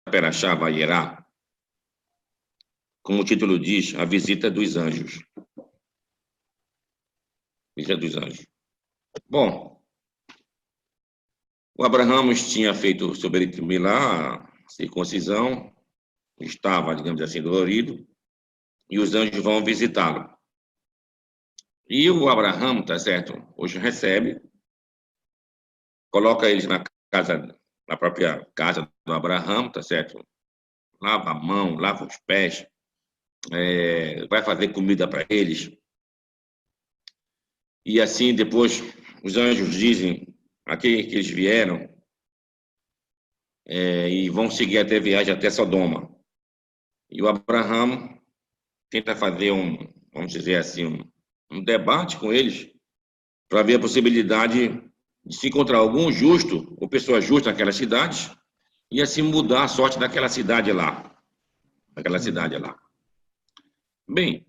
Perashá Vayerá, como o título diz, a visita dos anjos. Visita dos anjos. Bom, o Abraão tinha feito sobre ele lá a circuncisão, estava, digamos assim, dolorido, e os anjos vão visitá-lo. E o Abraão, tá certo, hoje recebe, coloca eles na casa, na própria casa do Abraão, tá certo? Lava a mão, lava os pés, vai fazer comida para eles. E assim, depois, os anjos dizem aqui que eles vieram e vão seguir até a viagem até Sodoma. E o Abraão tenta fazer vamos dizer assim, um debate com eles para ver a possibilidade de se encontrar algum justo ou pessoa justa naquelas cidades e assim mudar a sorte daquela cidade lá. Daquela cidade lá. Bem,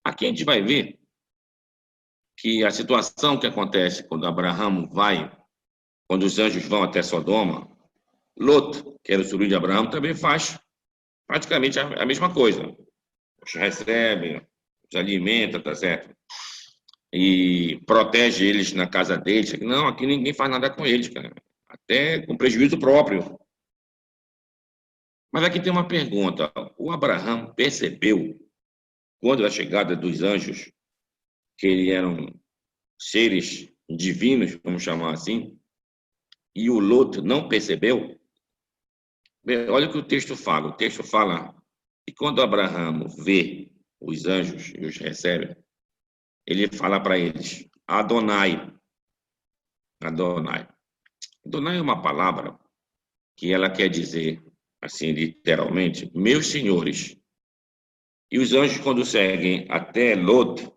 aqui a gente vai ver que a situação que acontece quando Abraão quando os anjos vão até Sodoma, Lot, que era o sobrinho de Abraão, também faz praticamente a mesma coisa. Os recebe, os alimenta, tá certo? E protege eles na casa deles. Não, aqui ninguém faz nada com eles, cara. Até com prejuízo próprio. Mas aqui tem uma pergunta. O Abraão percebeu, quando a chegada dos anjos, que eles eram seres divinos, vamos chamar assim, e o Lot não percebeu? Bem, olha o que o texto fala. O texto fala que quando Abraão vê os anjos e os recebe, ele fala para eles, Adonai. Adonai. Adonai é uma palavra que ela quer dizer, assim, literalmente, meus senhores. E os anjos, quando seguem até Lot,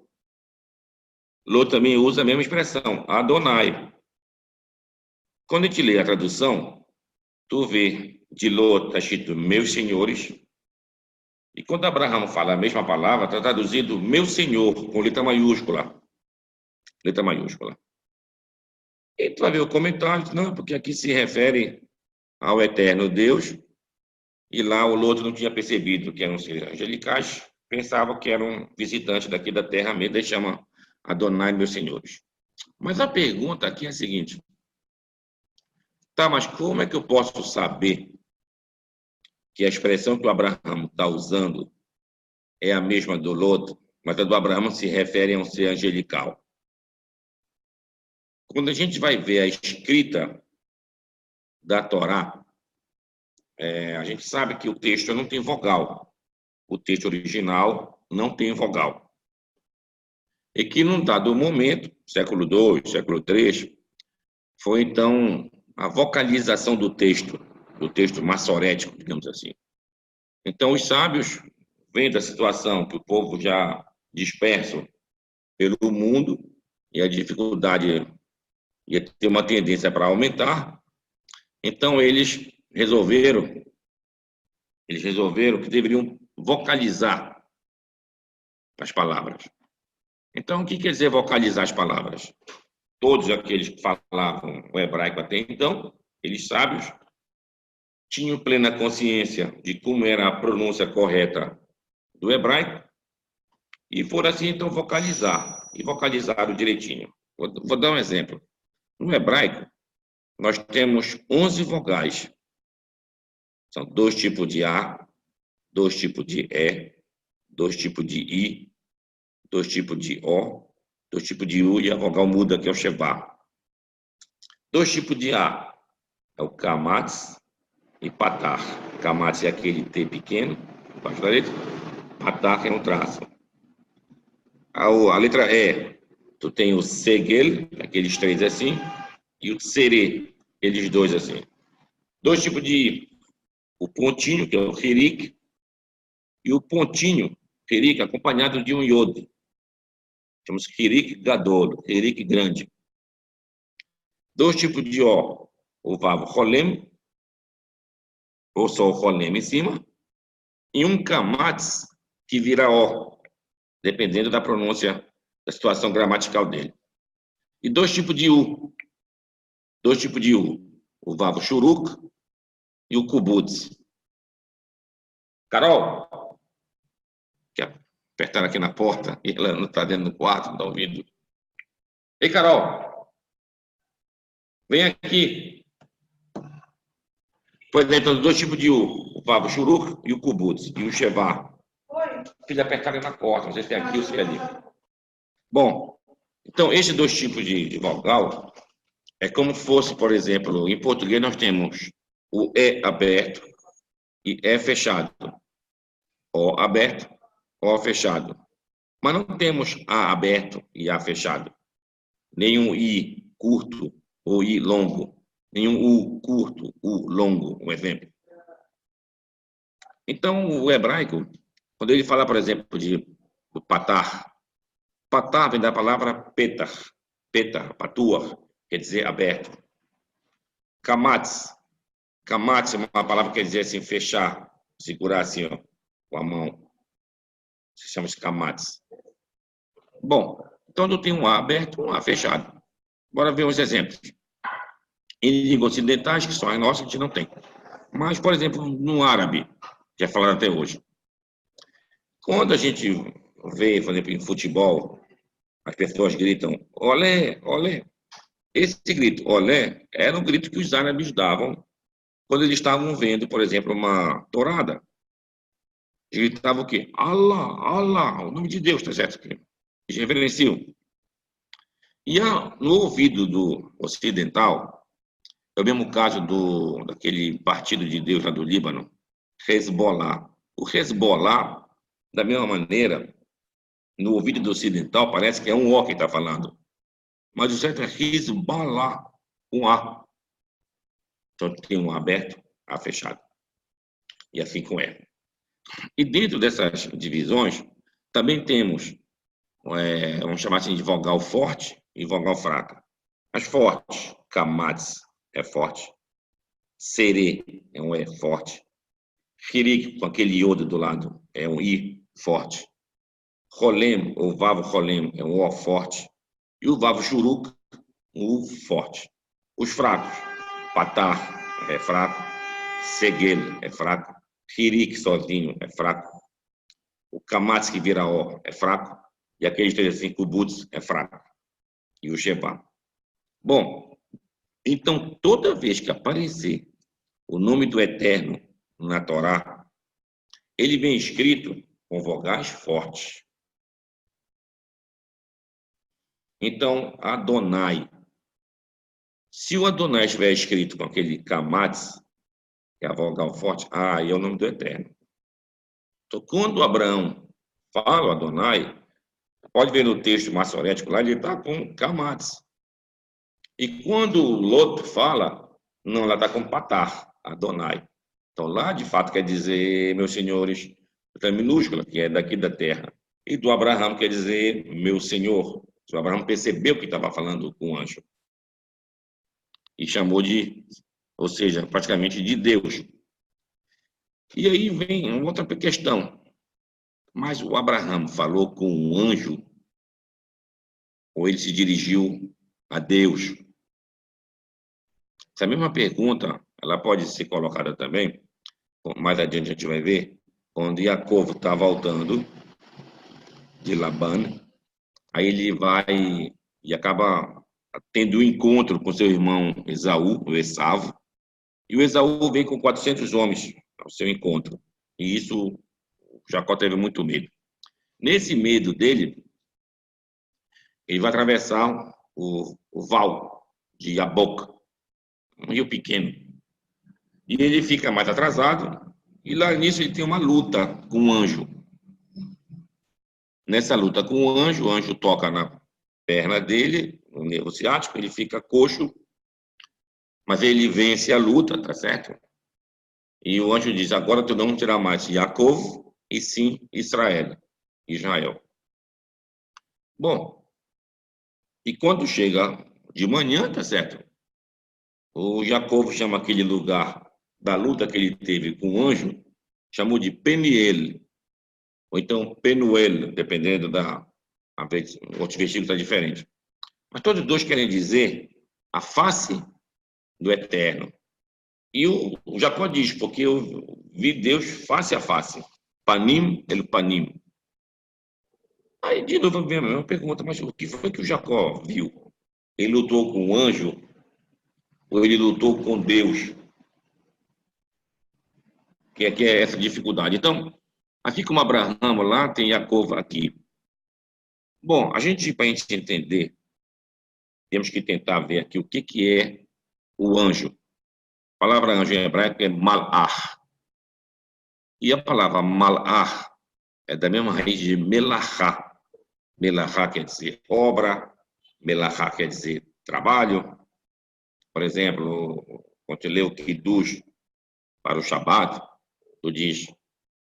Lot também usa a mesma expressão, Adonai. Quando a gente lê a tradução, tu vê de Lot, está escrito meus senhores, e quando Abraão fala a mesma palavra, está traduzido meu senhor, com letra maiúscula. Letra maiúscula. E tu vai ver o comentário, não, porque aqui se refere ao eterno Deus, e lá o Lot não tinha percebido que eram seres angelicais, pensava que eram visitantes daqui da terra mesmo, e chama Adonai, meus senhores. Mas a pergunta aqui é a seguinte, tá, mas como é que eu posso saber que a expressão que o Abraão está usando é a mesma do Lot, mas a do Abraão se refere a um ser angelical? Quando a gente vai ver a escrita da Torá, a gente sabe que o texto não tem vogal. O texto original não tem vogal. E que, num dado momento, século II, século III, foi, então, a vocalização do texto massorético, digamos assim. Então, os sábios, vendo a situação que o povo já disperso pelo mundo e a dificuldade ia ter uma tendência para aumentar, então eles resolveram que deveriam vocalizar as palavras. Então, o que quer dizer vocalizar as palavras? Todos aqueles que falavam o hebraico até então, eles sábios, tinham plena consciência de como era a pronúncia correta do hebraico e foram assim, então, vocalizar. E vocalizaram direitinho. Vou dar um exemplo. No hebraico, nós temos 11 vogais. São 2 tipos de A, 2 tipos de E, 2 tipos de I, 2 tipos de O, 2 tipos de U e a vogal muda, que é o Shebá. 2 tipos de A é o Kamatz e Patar. Kamatz é aquele T pequeno, embaixo da letra. Patar é um traço. A letra E, tu tem o Segel, aqueles 3 assim, e o Serê, aqueles 2 assim. 2 tipos de I. O pontinho, que é o Hirik, e o pontinho, Hirik, acompanhado de um Yod. Chamamos Hirik Gadol, Hirik grande. 2 tipos de o Vav Rolem, ou só o Rolem em cima, e um Kamatz, que vira O, dependendo da pronúncia, da situação gramatical dele. E 2 tipos de U. 2 tipos de U. O Vav Shuruk e o Kubutz. Carol, que apertaram aqui na porta e ela não está dentro do quarto, não está ouvindo. Ei, Carol, vem aqui. Pois é, então, dois tipos de U, o Pavo Churuk e o Kubutz, e o Shevá. Filha, apertaram na porta, não sei se é aqui ou se é ali. Bom, então, esses dois tipos de vogal é como fosse, por exemplo, em português nós temos o E aberto e E fechado. O aberto, O fechado. Mas não temos A aberto e A fechado. Nenhum I curto ou I longo. Nenhum U curto, U longo, um exemplo. Então, o hebraico, quando ele fala, por exemplo, do patar, patar vem da palavra petar, petar, patuar, quer dizer aberto. Kamatz, kamatz é uma palavra que quer dizer assim, fechar, segurar assim, ó, com a mão. Se chama de kamatz. Bom, então eu tenho um A aberto, um A fechado. Bora ver uns exemplos. Em línguas ocidentais, que são as nossas, a gente não tem. Mas, por exemplo, no árabe, já falaram até hoje. Quando a gente vê, por exemplo, em futebol, as pessoas gritam olé, olé. Esse grito olé era o grito que os árabes davam quando eles estavam vendo, por exemplo, uma tourada. Eles gritavam o quê? Allah, Allah, o nome de Deus, tá certo? Eles reverenciam. E no ouvido do ocidental, é o mesmo caso daquele partido de Deus lá do Líbano, Hezbollah. O Hezbollah, da mesma maneira, no ouvido do ocidental, parece que é um O que está falando. Mas o certo é Hezbollah, um A. Então tem um aberto, A fechado. E assim com E. E dentro dessas divisões, também temos, vamos chamar assim de vogal forte e vogal fraca. As fortes, kamatz, é forte. Serê é um E forte. Hirik, com aquele iodo do lado, é um I forte. Rolem, ou vavo rolem, é um O forte. E o vavo churuk, um U forte. Os fracos, patar é fraco. Segel é fraco. Hirik sozinho é fraco. O kamatz que vira O é fraco. E aqueles três assim, kubutz é fraco. E o shevá. Bom, então toda vez que aparecer o nome do Eterno na Torá, ele vem escrito com vogais fortes. Então, Adonai. Se o Adonai estiver escrito com aquele kamatz, que é a vogal forte, é o nome do Eterno. Então, quando Abraão fala Adonai, pode ver no texto maçorético lá, ele está com kamatz. E quando Lot fala, não, ela está com patar, Adonai. Então, lá, de fato, quer dizer, meus senhores, letra minúscula, que é daqui da terra. E do Abraão quer dizer, meu senhor. O Abraão percebeu que estava falando com o anjo. E chamou ou seja, praticamente de Deus. E aí vem uma outra questão. Mas o Abraão falou com um anjo, ou ele se dirigiu a Deus? Essa mesma pergunta, ela pode ser colocada também, mais adiante a gente vai ver, quando Jacob está voltando de Labã, aí ele vai e acaba tendo um encontro com seu irmão Esaú, o Esavo, e o Esaú vem com 400 homens ao seu encontro. E isso, Jacó teve muito medo. Nesse medo dele, ele vai atravessar o val de Jaboque, um rio pequeno. E ele fica mais atrasado, e lá nisso ele tem uma luta com um anjo. Nessa luta com o anjo toca na perna dele, no nervo ciático, ele fica coxo, mas ele vence a luta, tá certo? E o anjo diz, agora tu não terá mais Jacob, e sim Israel. Bom, e quando chega de manhã, tá certo? O Jacob chama aquele lugar da luta que ele teve com o anjo, chamou de Peniel, ou então Penuel, dependendo outro versículo está diferente. Mas todos dois querem dizer a face do Eterno. E o Jacó diz, porque eu vi Deus face a face. Panim, el panim. Aí, de novo, vem a mesma pergunta, mas o que foi que o Jacó viu? Ele lutou com o anjo ou ele lutou com Deus? Que é essa dificuldade. Então, aqui como Abraão lá, tem Jacó aqui. Bom, para a gente entender, temos que tentar ver aqui o que é o anjo. A palavra anjo em hebraico é malach. E a palavra malach é da mesma raiz de melachá. Melachá quer dizer obra, melachá quer dizer trabalho. Por exemplo, quando você lê o Kiddush para o Shabat, tu diz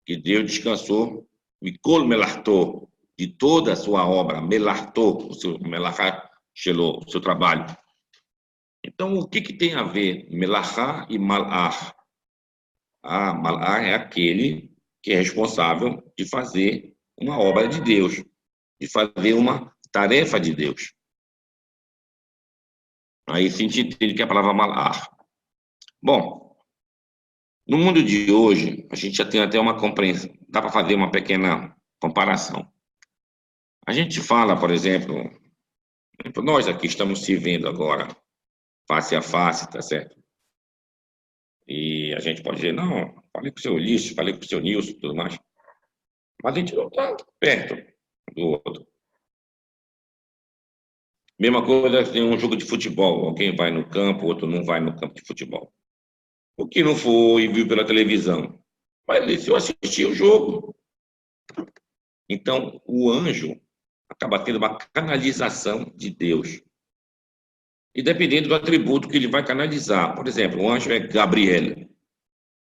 que Deus descansou, Mikol melartou, de toda a sua obra, melartou, o seu melachá, o seu trabalho. Então, o que tem a ver melachá e malach? Ah, malach é aquele que é responsável de fazer uma obra de Deus, de fazer uma tarefa de Deus. Aí se entende que é a palavra malach. Bom, no mundo de hoje, a gente já tem até uma compreensão, dá para fazer uma pequena comparação. A gente fala, por exemplo, nós aqui estamos se vendo agora, face a face, tá certo? E a gente pode dizer, não, falei com o seu Ulisses, falei com o seu Nilson e tudo mais. Mas a gente não está perto do outro. Mesma coisa tem um jogo de futebol. Alguém vai no campo, outro não vai no campo de futebol. O que não foi e viu pela televisão. Mas se eu assistir o jogo. Então, o anjo acaba tendo uma canalização de Deus. E dependendo do atributo que ele vai canalizar. Por exemplo, o anjo é Gabriel,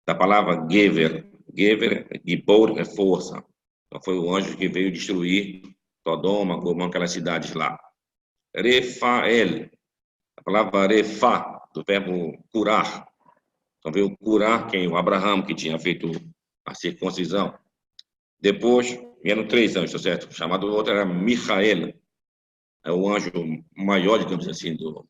da palavra Gever. Gever, Gibor, é força. Então, foi o anjo que veio destruir Sodoma, Gomorra, aquelas cidades lá. Refael, a palavra refá, do verbo curar. Então veio curar quem? O Abraão, que tinha feito a circuncisão. Depois vieram 3 anjos, tá certo? O chamado outro era Michael, é o anjo maior, digamos assim, do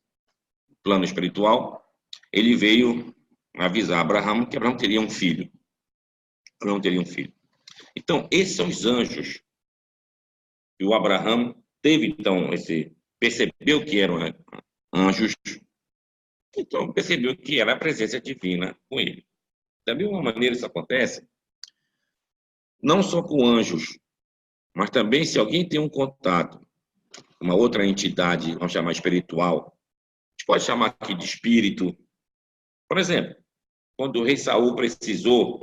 plano espiritual. Ele veio avisar Abraão que Abraão teria um filho. Abraão teria um filho. Então, esses são os anjos. E o Abraão teve, então, percebeu que eram anjos, então percebeu que era a presença divina com ele. Da mesma maneira isso acontece, não só com anjos, mas também se alguém tem um contato com uma outra entidade, vamos chamar espiritual, a gente pode chamar aqui de espírito. Por exemplo, quando o rei Saul precisou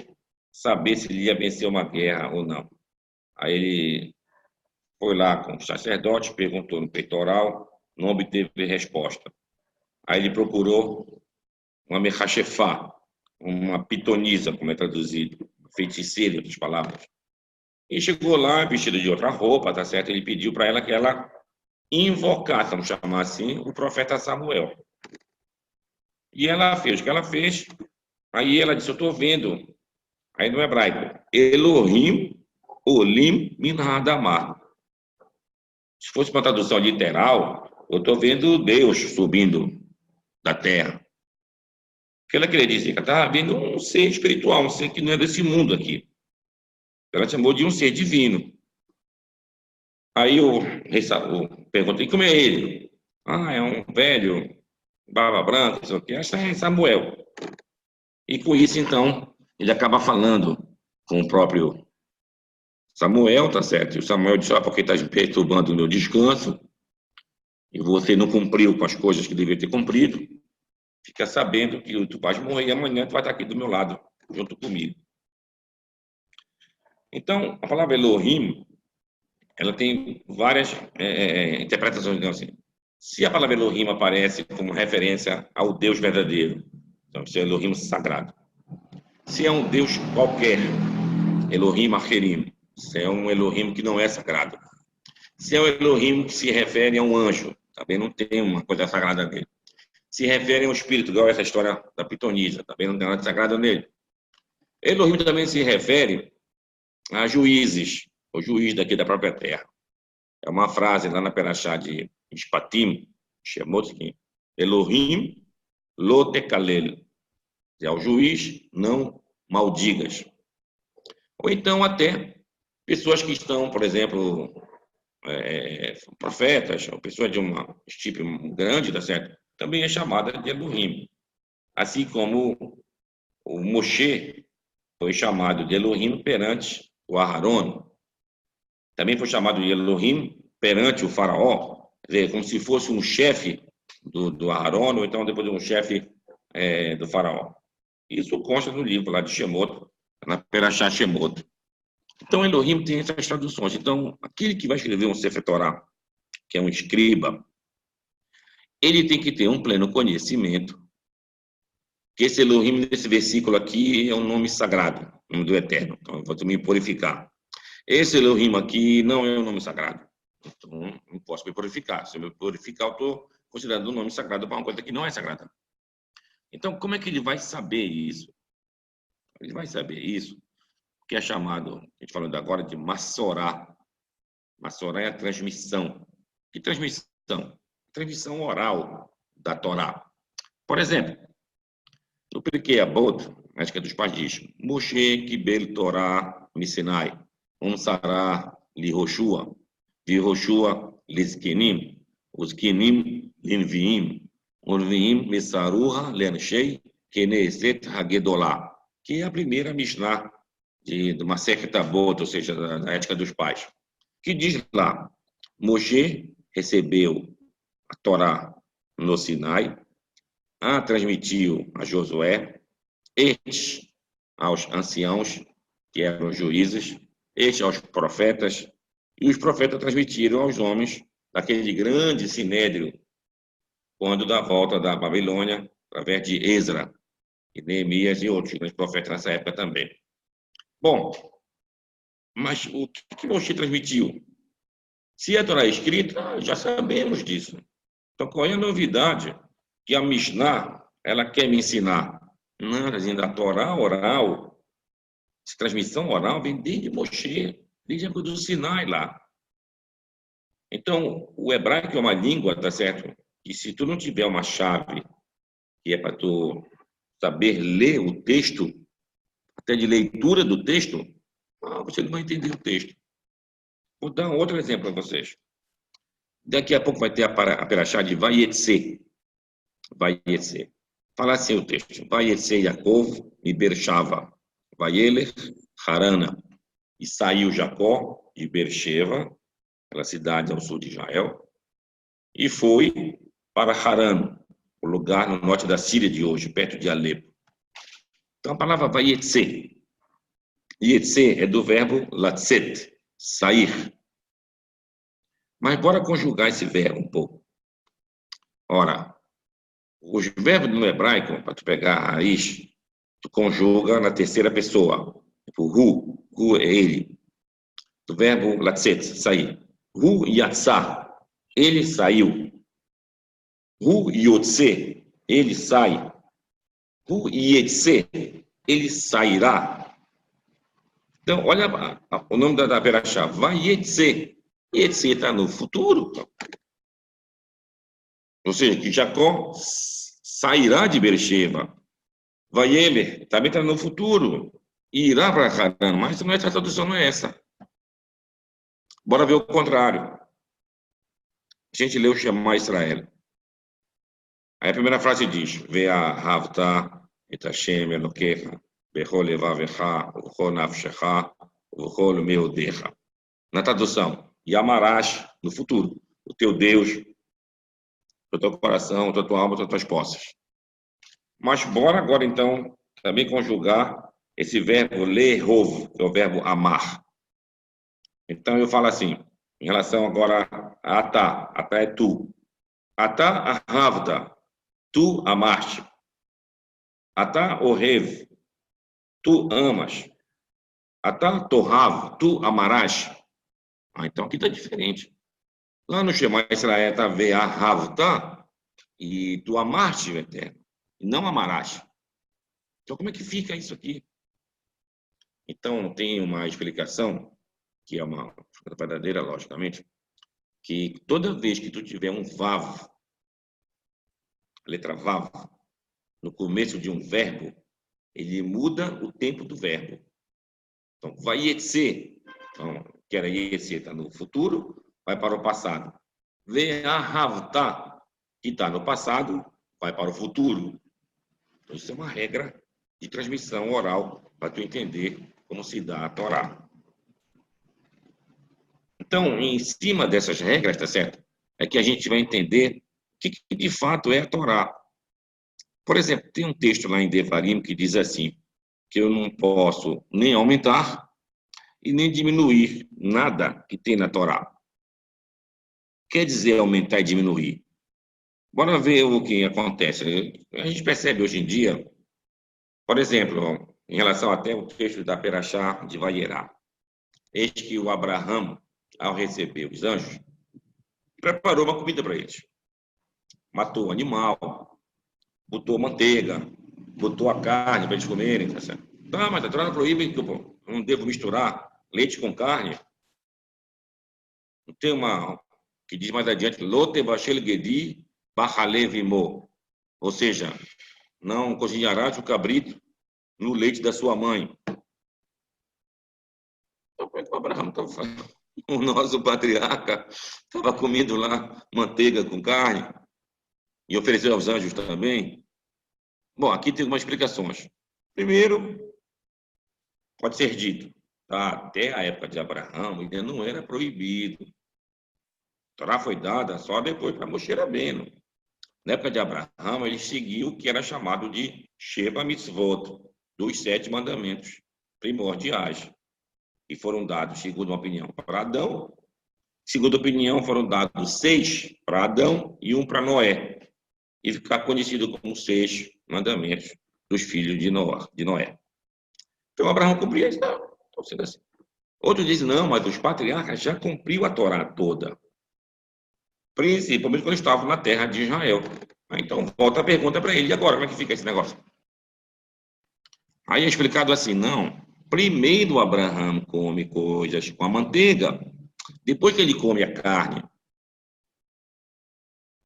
saber se ele ia vencer uma guerra ou não. Aí ele foi lá com o sacerdote, perguntou no peitoral, não obteve resposta. Aí ele procurou uma mechachefá, uma pitonisa, como é traduzido, feiticeira, em outras palavras. E chegou lá, vestida de outra roupa, tá certo? Ele pediu para ela que ela invocasse, vamos chamar assim, o profeta Samuel. E ela fez o que ela fez. Aí ela disse, eu estou vendo, aí no hebraico, Elohim Olim Min Hadamah. Se fosse uma tradução literal, eu estou vendo Deus subindo da terra. O que ela queria dizer? Que ela estava vendo um ser espiritual, um ser que não é desse mundo aqui. Ela chamou de um ser divino. Aí eu perguntei, como é ele? Ah, é um velho, barba branca, não sei o quê. Essa é Samuel. E com isso, então, ele acaba falando com o próprio Samuel, tá certo? E o Samuel disse, porque está perturbando o meu descanso, e você não cumpriu com as coisas que deveria ter cumprido, fica sabendo que tu vais morrer e amanhã tu vai estar aqui do meu lado, junto comigo. Então, a palavra Elohim, ela tem várias interpretações, então, assim. Se a palavra Elohim aparece como referência ao Deus verdadeiro, então isso é Elohim sagrado. Se é um Deus qualquer, Elohim Acherim, se é um Elohim que não é sagrado. Se é um Elohim que se refere a um anjo, também não tem uma coisa sagrada nele. Se refere a um espírito, igual essa história da pitonisa, também não tem nada de sagrado nele. Elohim também se refere a juízes, o juiz daqui da própria terra. É uma frase lá na Perachá de Shpatim, Shemot, Elohim lo tekalel. Ao juiz, não maldigas. Ou então até pessoas que estão, por exemplo, profetas, ou pessoas de uma tipo grande, tá certo? Também é chamada de Elohim. Assim como o Moshe foi chamado de Elohim perante o Aharon. Também foi chamado de Elohim perante o faraó, quer dizer, como se fosse um chefe do Aharon, ou então depois de um chefe do faraó. Isso consta no livro lá de Shemot, na Perashá Shemot. Então, Elohim tem essas traduções. Então, aquele que vai escrever um Sefer Torah, que é um escriba, ele tem que ter um pleno conhecimento que esse Elohim, nesse versículo aqui, é um nome sagrado, nome do Eterno. Então, eu vou me purificar. Esse Elohim aqui não é um nome sagrado. Então, não posso me purificar. Se eu me purificar, eu estou considerando um nome sagrado para uma coisa que não é sagrada. Então, como é que ele vai saber isso? Ele vai saber isso, que é chamado, a gente falando agora, de Massorá. Massorá é a transmissão. Que transmissão? Transmissão oral da Torá. Por exemplo, no Pirkei Avot, acho que é dos pais diz, Moshe Kibel Torá Misinai, Sarah li Roshua, vi Roshua lizkenim, os kenim linviim, Orviim Mesaruha Lenshei, Keneset Hagedolá, que é a primeira Mishnah do Masechet Avot, ou seja, da ética dos pais, que diz lá, Moshe recebeu a Torá no Sinai, a transmitiu a Josué, este aos anciãos, que eram juízes, este aos profetas, e os profetas transmitiram aos homens daquele grande sinédrio, quando da volta da Babilônia, através de Ezra, e Neemias e outros grandes profetas nessa época também. Bom, mas o que Moshe transmitiu? Se a Torá é escrita, já sabemos disso. Então, qual é a novidade que a Mishnah ela quer me ensinar? Não, ainda a Torá oral, essa transmissão oral vem desde Moshe, desde a época do Sinai lá. Então, o hebraico é uma língua, tá certo? E se tu não tiver uma chave, que é para tu saber ler o texto, até de leitura do texto, você não vai entender o texto. Vou dar um outro exemplo para vocês. Daqui a pouco vai ter a perachá de Vayetse. Vayetse. Fala assim o texto. Vayetse Yaakov e Bershava. Vayeler Harana. E saiu Jacó de Bersheva, aquela cidade ao sul de Israel, e foi para Haran, o lugar no norte da Síria de hoje, perto de Alepo. Então a palavra Vayetse. Yetse é do verbo latzet, sair. Mas bora conjugar esse verbo um pouco. Ora, os verbos no hebraico, para tu pegar a raiz, tu conjuga na terceira pessoa. Tipo, hu é ele. Do verbo latzet, sair. Hu yatzah, ele saiu. Hu yotze, ele sai. Hu yetse, ele sairá. Então, olha o nome da perachá. Vai yetse. Yetse está no futuro. Ou seja, que Jacó sairá de Beersheba. Vai ele, também está no futuro. E irá para Harã. Mas não é, a tradução não é essa. Bora ver o contrário. A gente lê o Shema Israel. Aí a primeira frase diz: Ve'a havta et Hashem Elokecha bechol levavecha ubechol nafshecha ubechol meodecha. Na tradução, e amarás no futuro o teu Deus, o teu coração, a tua alma, as tuas posses. Mas bora agora, então, também conjugar esse verbo lehov, que é o verbo amar. Então, eu falo assim, em relação agora a atá. Atá é tu. Atá ahavta, tu amaste. Atá ohev, tu amas. Atá tohav, tu amarás. Então, aqui está diferente. Lá no Shema Israel está ve'ahavta, e tu amaste o Eterno, e não amarás. Então, como é que fica isso aqui? Então, tem uma explicação, que é uma verdadeira, logicamente, que toda vez que tu tiver um vav, a letra vav, no começo de um verbo, ele muda o tempo do verbo. Então, vayetze, então, que era yetze, está no futuro, vai para o passado. Ve'ahavta, que está no passado, vai para o futuro. Então, isso é uma regra de transmissão oral, para tu entender como se dá a Torá. Então, em cima dessas regras, tá certo? É que a gente vai entender o que de fato é a Torá. Por exemplo, tem um texto lá em Devarim que diz assim, que eu não posso nem aumentar e nem diminuir nada que tem na Torá. Quer dizer aumentar e diminuir? Bora ver o que acontece. A gente percebe hoje em dia, por exemplo, em relação até ao texto da Perachá de Vayerá. Eis que o Abraham, ao receber os anjos, preparou uma comida para eles. Matou o animal, botou manteiga, botou a carne para eles comerem. Tá certo? Tá, mas a Torá proíbe que eu não devo misturar leite com carne. Não tem uma que diz mais adiante, Lote Bashel Gedi Bahalevimo, ou seja, não cozinharás o cabrito no leite da sua mãe. Então, como é que o Abraão estava fazendo? O nosso patriarca estava comendo lá manteiga com carne e ofereceu aos anjos também. Bom, aqui tem algumas explicações. Primeiro, pode ser dito, tá? Até a época de Abraão ainda não era proibido. A Torá foi dada só depois para Moshe Rabbeinu. Na época de Abraão, ele seguiu o que era chamado de Sheva Mitzvot, dos 7 mandamentos primordiais, que foram dados, segundo uma opinião, para Adão. Segundo a opinião, foram dados 6 para Adão e 1 para Noé, e ficar conhecido como 6 mandamentos dos filhos de Noé. Então, Abraão cumpria isso, não, sendo assim. Outros dizem, não, mas os patriarcas já cumpriu a Torá toda, principalmente quando estavam na terra de Israel. Então, volta a pergunta para ele, e agora, como é que fica esse negócio? Aí é explicado assim, não, primeiro Abraão come coisas com a manteiga, depois que ele come a carne.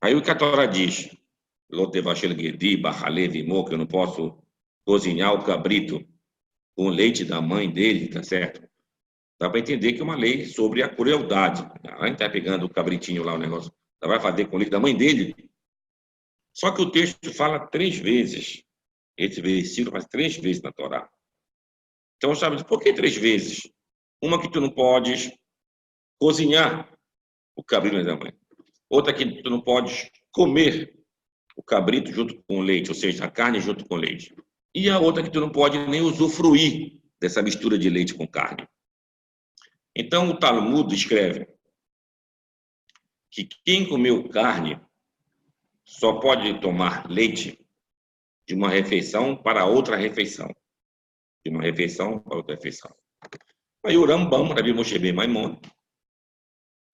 Aí o que a Torá diz, Lotevashel Gedi, Bahalevimo, que eu não posso cozinhar o cabrito com o leite da mãe dele, tá certo? Dá para entender que é uma lei sobre a crueldade. A gente está pegando o cabritinho lá, o negócio, ela vai fazer com o leite da mãe dele. Só que o texto fala 3 vezes, esse versículo faz 3 vezes na Torá. Então, sabe, por que 3 vezes? Uma que tu não podes cozinhar o cabrito da mãe. Outra que tu não podes comer o cabrito junto com o leite, ou seja, a carne junto com o leite. E a outra que tu não pode nem usufruir dessa mistura de leite com carne. Então, o Talmud escreve que quem comeu carne só pode tomar leite de uma refeição para outra refeição. De uma refeição para outra refeição. Aí o Rambam, Rabi Moshe Ben Maimon,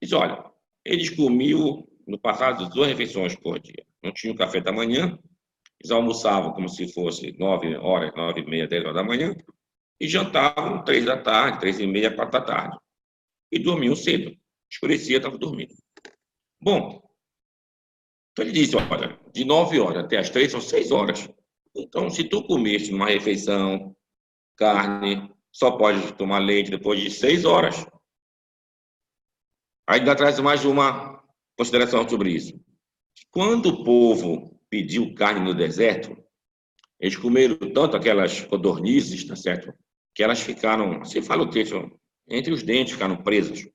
diz, olha, eles comiam no passado 2 refeições por dia. Não tinha o café da manhã, eles almoçavam como se fosse 9 horas, 9h30, 10 horas da manhã, e jantavam 3 da tarde, 3h30, 4 da tarde. E dormiam cedo. Escurecia, estava dormindo. Bom, então ele disse, olha, de 9 horas até as 3 são 6 horas. Então, se tu comeste numa refeição, carne, só pode tomar leite depois de 6 horas. Ainda traz mais uma consideração sobre isso. Quando o povo pediu carne no deserto, eles comeram tanto aquelas codornizes, tá certo? Que elas ficaram, assim fala o texto, entre os dentes ficaram presas.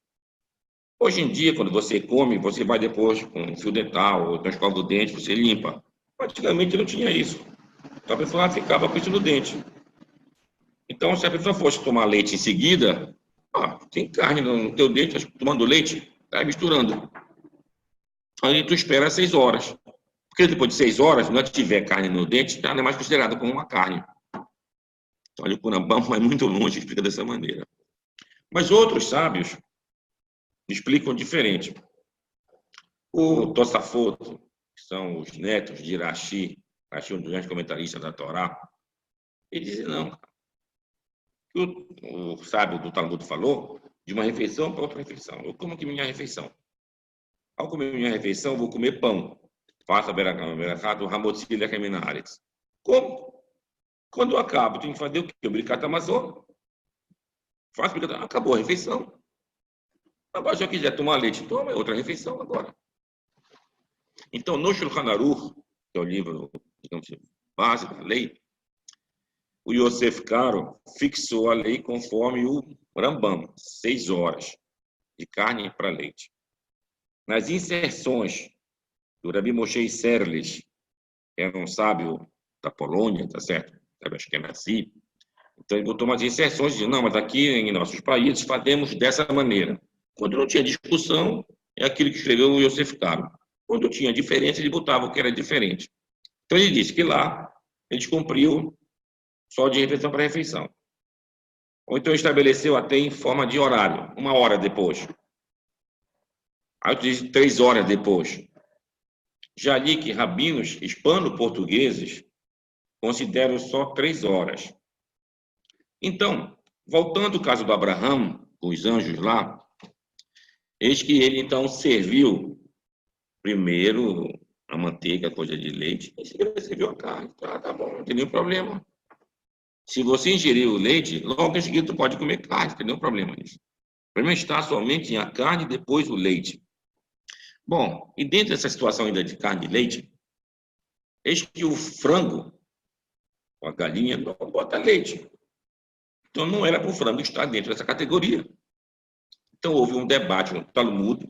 Hoje em dia, quando você come, você vai depois com um fio dental, ou então escova o dente, você limpa. Antigamente não tinha isso. Então a pessoa ficava com isso no dente. Então, se a pessoa fosse tomar leite em seguida, tem carne no teu dente, tá tomando leite, tá misturando. Aí tu espera 6 horas. Porque depois de 6 horas, se não tiver carne no dente, já não é mais considerado como uma carne. Então, olha, o Curambam vai muito longe, explica dessa maneira. Mas outros sábios explicam diferente. O Tosafot, que são os netos de Rashi, Rashi é um dos grandes comentaristas da Torá, ele diz, não, o sábio do Talmud falou, de uma refeição para outra refeição. Eu como que minha refeição? Ao comer minha refeição, vou comer pão. Faça berachá do Hamotzi Lechem Haaretz. Como? Quando eu acabo, tenho que fazer o quê? O Birkat Hamazon. Faço o Birkat, acabou a refeição. Agora, se eu quiser tomar leite, toma, é outra refeição agora. Então, no Shulchan Aruch, que é o livro, digamos, básico da lei, o Yosef Karo fixou a lei conforme o Rambam, 6 horas de carne para leite. Nas inserções do Rabi Moshe Serles, que era um sábio da Polônia, tá certo? Acho que é Nazi. Então, ele botou umas inserções de, não, mas aqui em nossos países fazemos dessa maneira. Quando não tinha discussão, é aquilo que escreveu o Yosef Karo. Quando tinha diferença, ele botava o que era diferente. Então, ele disse que lá, eles cumpriam só de refeição para refeição. Ou então estabeleceu até em forma de horário, 1 hora depois. Aí eu disse 3 horas depois. Já li que rabinos hispano-portugueses consideram só 3 horas. Então, voltando ao caso do Abraão, os anjos lá, eis que ele então serviu primeiro a manteiga, coisa de leite, e seguida serviu a carne. Tá bom, não tem nenhum problema. Se você ingerir o leite, logo em seguida tu pode comer carne, não tem nenhum problema nisso. O problema está somente em a carne e depois o leite. Bom, e dentro dessa situação ainda de carne e leite, eis que o frango, a galinha, não bota leite. Então não era para o frango estar dentro dessa categoria. Então houve um debate no Talmud.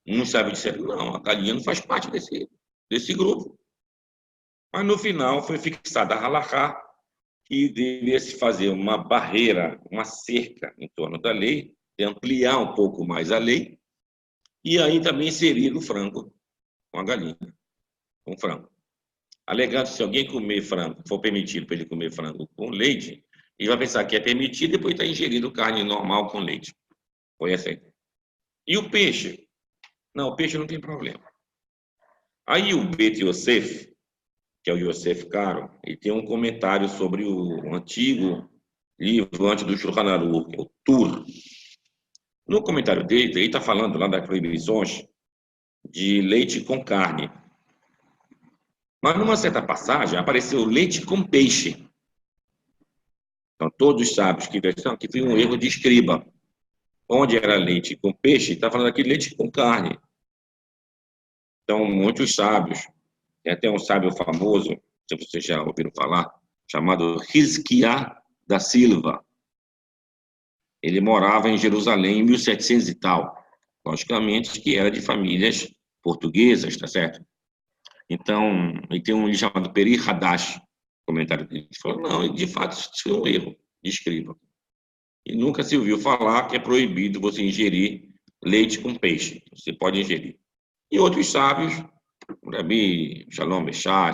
Uns sábios disseram, não, a galinha não faz parte desse grupo. Mas no final foi fixada a halachá que deveria se fazer uma barreira, uma cerca em torno da lei, de ampliar um pouco mais a lei, e aí também inserir o frango com a galinha, com o frango. Alegando que se alguém comer frango, for permitido para ele comer frango com leite, ele vai pensar que é permitido e depois está ingerindo carne normal com leite. Foi assim. E o peixe? Não, o peixe não tem problema. Aí o Bet Yosef, que é o Yosef Karo, ele tem um comentário sobre o antigo livro antes do Shulchan Aruch, que é o Tur. No comentário dele, ele está falando lá das proibições de leite com carne. Mas numa certa passagem apareceu leite com peixe. Então todos sabem que foi um erro de escriba. Onde era leite com peixe, está falando aqui leite com carne. Então muitos sábios, tem até um sábio famoso, se vocês já ouviram falar, chamado Hizkiah da Silva. Ele morava em Jerusalém em 1700 e tal. Logicamente que era de famílias portuguesas, tá certo? Então, ele tem um livro chamado Peri Hadash, comentário dele. Ele falou, não, de fato, isso foi um erro de escriba. E nunca se ouviu falar que é proibido você ingerir leite com peixe. Você pode ingerir. E outros sábios, Rabi Shalom Bechá,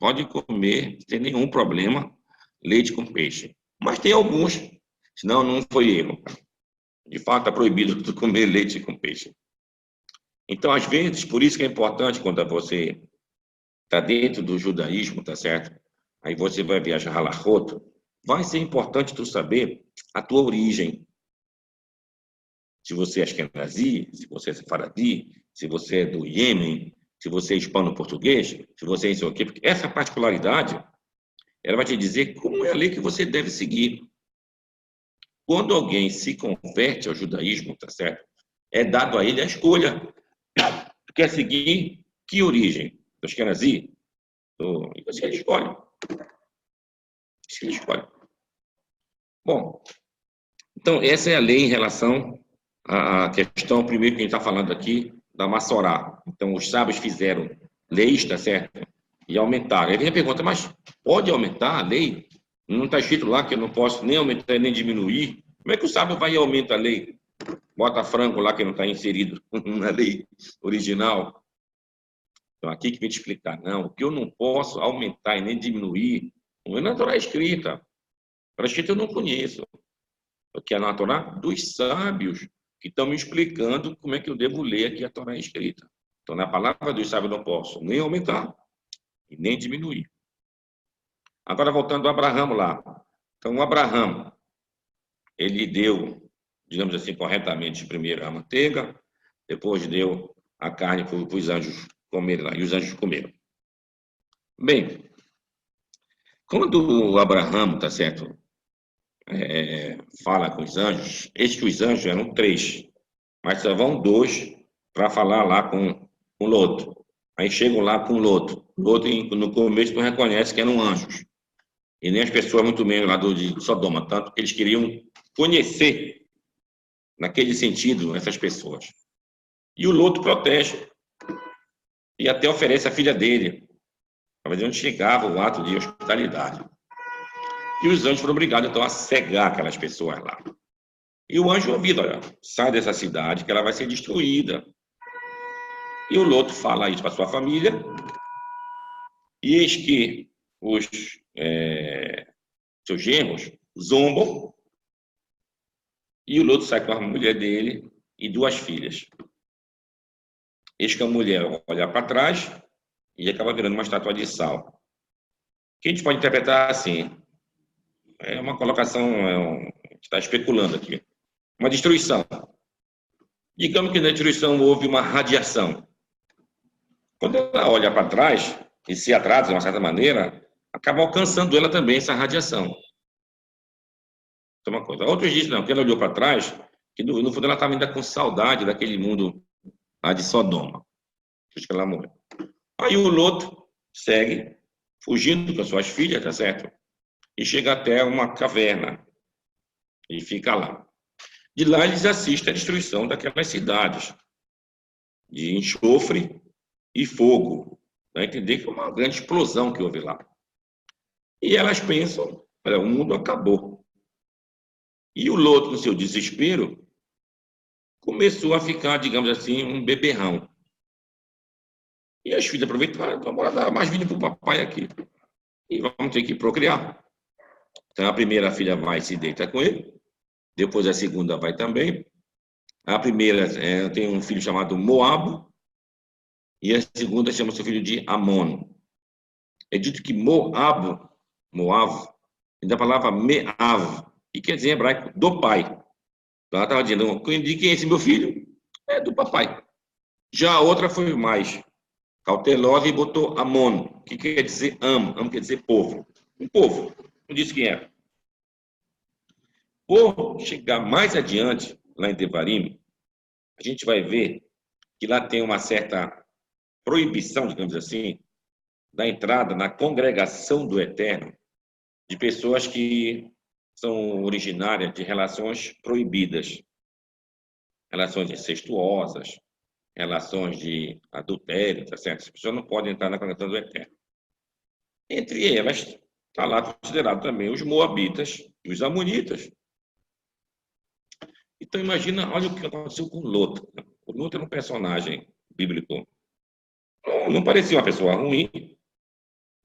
pode comer sem nenhum problema leite com peixe. Mas tem alguns, senão não foi erro. De fato, é proibido tu comer leite com peixe. Então, às vezes, por isso que é importante quando você está dentro do judaísmo, tá certo? Aí você vai viajar halachot, vai ser importante tu saber a tua origem. Se você é ashkenazi, se você é sefaradi, se você é do Iêmen, se você é hispano-português, se você é isso aqui, porque essa particularidade, ela vai te dizer como é a lei que você deve seguir. Quando alguém se converte ao judaísmo, tá certo? É dado a ele a escolha. Tu quer seguir que origem? Do ashkenazi? E você escolhe. Isso ele escolhe. Bom, então essa é a lei em relação à questão, primeiro que a gente está falando aqui, da Massorá. Então os sábios fizeram leis, tá certo? E aumentaram. Aí vem a pergunta, mas pode aumentar a lei? Não está escrito lá que eu não posso nem aumentar nem diminuir. Como é que o sábio vai e aumenta a lei? Bota frango lá que não está inserido na lei original. Então aqui que vem te explicar. Não, o que eu não posso aumentar e nem diminuir não é na Torá escrita. Para escrita eu não conheço. Porque é na Torá dos sábios que estão me explicando como é que eu devo ler aqui a Torá escrita. Então, na palavra dos sábios eu não posso nem aumentar e nem diminuir. Agora, voltando ao Abraão lá. Então, o Abraão, ele deu, digamos assim, corretamente, primeiro a manteiga, depois deu a carne para os anjos comerem lá, e os anjos comeram. Bem, Quando o Abraão, tá certo, fala com os anjos, os anjos eram três, mas só vão dois para falar lá com Loto. Aí chegam lá com Loto. Loto, no começo, não reconhece que eram anjos. E nem as pessoas, muito menos lá de Sodoma. Tanto que eles queriam conhecer, naquele sentido, essas pessoas. E o Loto protege. E até oferece a filha dele, para ver onde chegava o ato de hospitalidade. E os anjos foram obrigados, então, a cegar aquelas pessoas lá. E o anjo ouvido, olha, sai dessa cidade que ela vai ser destruída. E o Loto fala isso para sua família. E eis que os seus genros zombam. E o Loto sai com a mulher dele e duas filhas. Eis que a mulher olha para trás e acaba virando uma estátua de sal. Que a gente pode interpretar assim. É uma colocação, a gente está especulando aqui. Uma destruição. Digamos que na destruição houve uma radiação. Quando ela olha para trás e se atrasa de uma certa maneira, acaba alcançando ela também essa radiação. Isso é uma coisa. Outros dizem não, que ela olhou para trás, que no fundo ela estava ainda com saudade daquele mundo lá de Sodoma. Por isso que ela morreu. Aí o Loto segue, fugindo com as suas filhas, tá certo? E chega até uma caverna e fica lá. De lá eles assistem à destruição daquelas cidades de enxofre e fogo. Para entender que é uma grande explosão que houve lá. E elas pensam, olha, o mundo acabou. E o Loto, no seu desespero, começou a ficar, digamos assim, um beberrão. E as filhas aproveitaram, então bora dar mais vida para o papai aqui. E vamos ter que procriar. Então a primeira filha vai se deita com ele, depois a segunda vai também. A primeira tem um filho chamado Moabo, e a segunda chama seu filho de Amon. É dito que Moab, vem da palavra Meav, que quer dizer em hebraico do pai. Então ela estava dizendo, de quem é esse meu filho? É do papai. Já a outra foi mais cautelosa e botou Amon, que quer dizer Am quer dizer povo. Um povo, não disse quem era. Por chegar mais adiante, lá em Devarim, a gente vai ver que lá tem uma certa proibição, digamos assim, da entrada na congregação do Eterno de pessoas que são originárias de relações proibidas, relações incestuosas, relações de adultério, tá certo? As pessoas não podem entrar na congregação do Eterno. Entre elas, está lá considerado também os moabitas e os amonitas. Então, imagina, olha o que aconteceu com Lot. O Lot era um personagem bíblico. Não parecia uma pessoa ruim.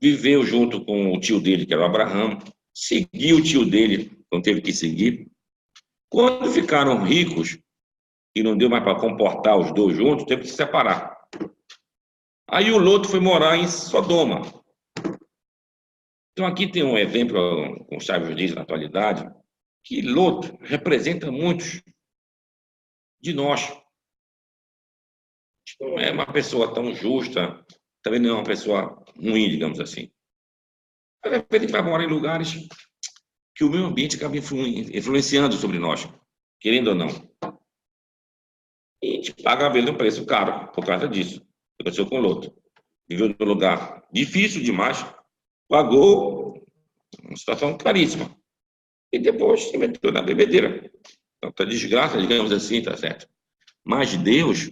Viveu junto com o tio dele, que era o Abraão. Seguiu o tio dele, não teve que seguir. Quando ficaram ricos, e não deu mais para comportar os dois juntos, teve que se separar. Aí o Lot foi morar em Sodoma. Então aqui tem um exemplo, com os sábios dizem na atualidade, que Lot representa muitos de nós. Não é uma pessoa tão justa, também não é uma pessoa ruim, digamos assim. De repente a gente vai morar em lugares que o meio ambiente acaba influenciando sobre nós, querendo ou não. E a gente paga às vezes um preço caro por causa disso. Aconteceu com o Loto. Viveu num lugar difícil demais, pagou uma situação caríssima. E depois se meteu na bebedeira. Tanta desgraça, digamos assim, tá certo? Mas Deus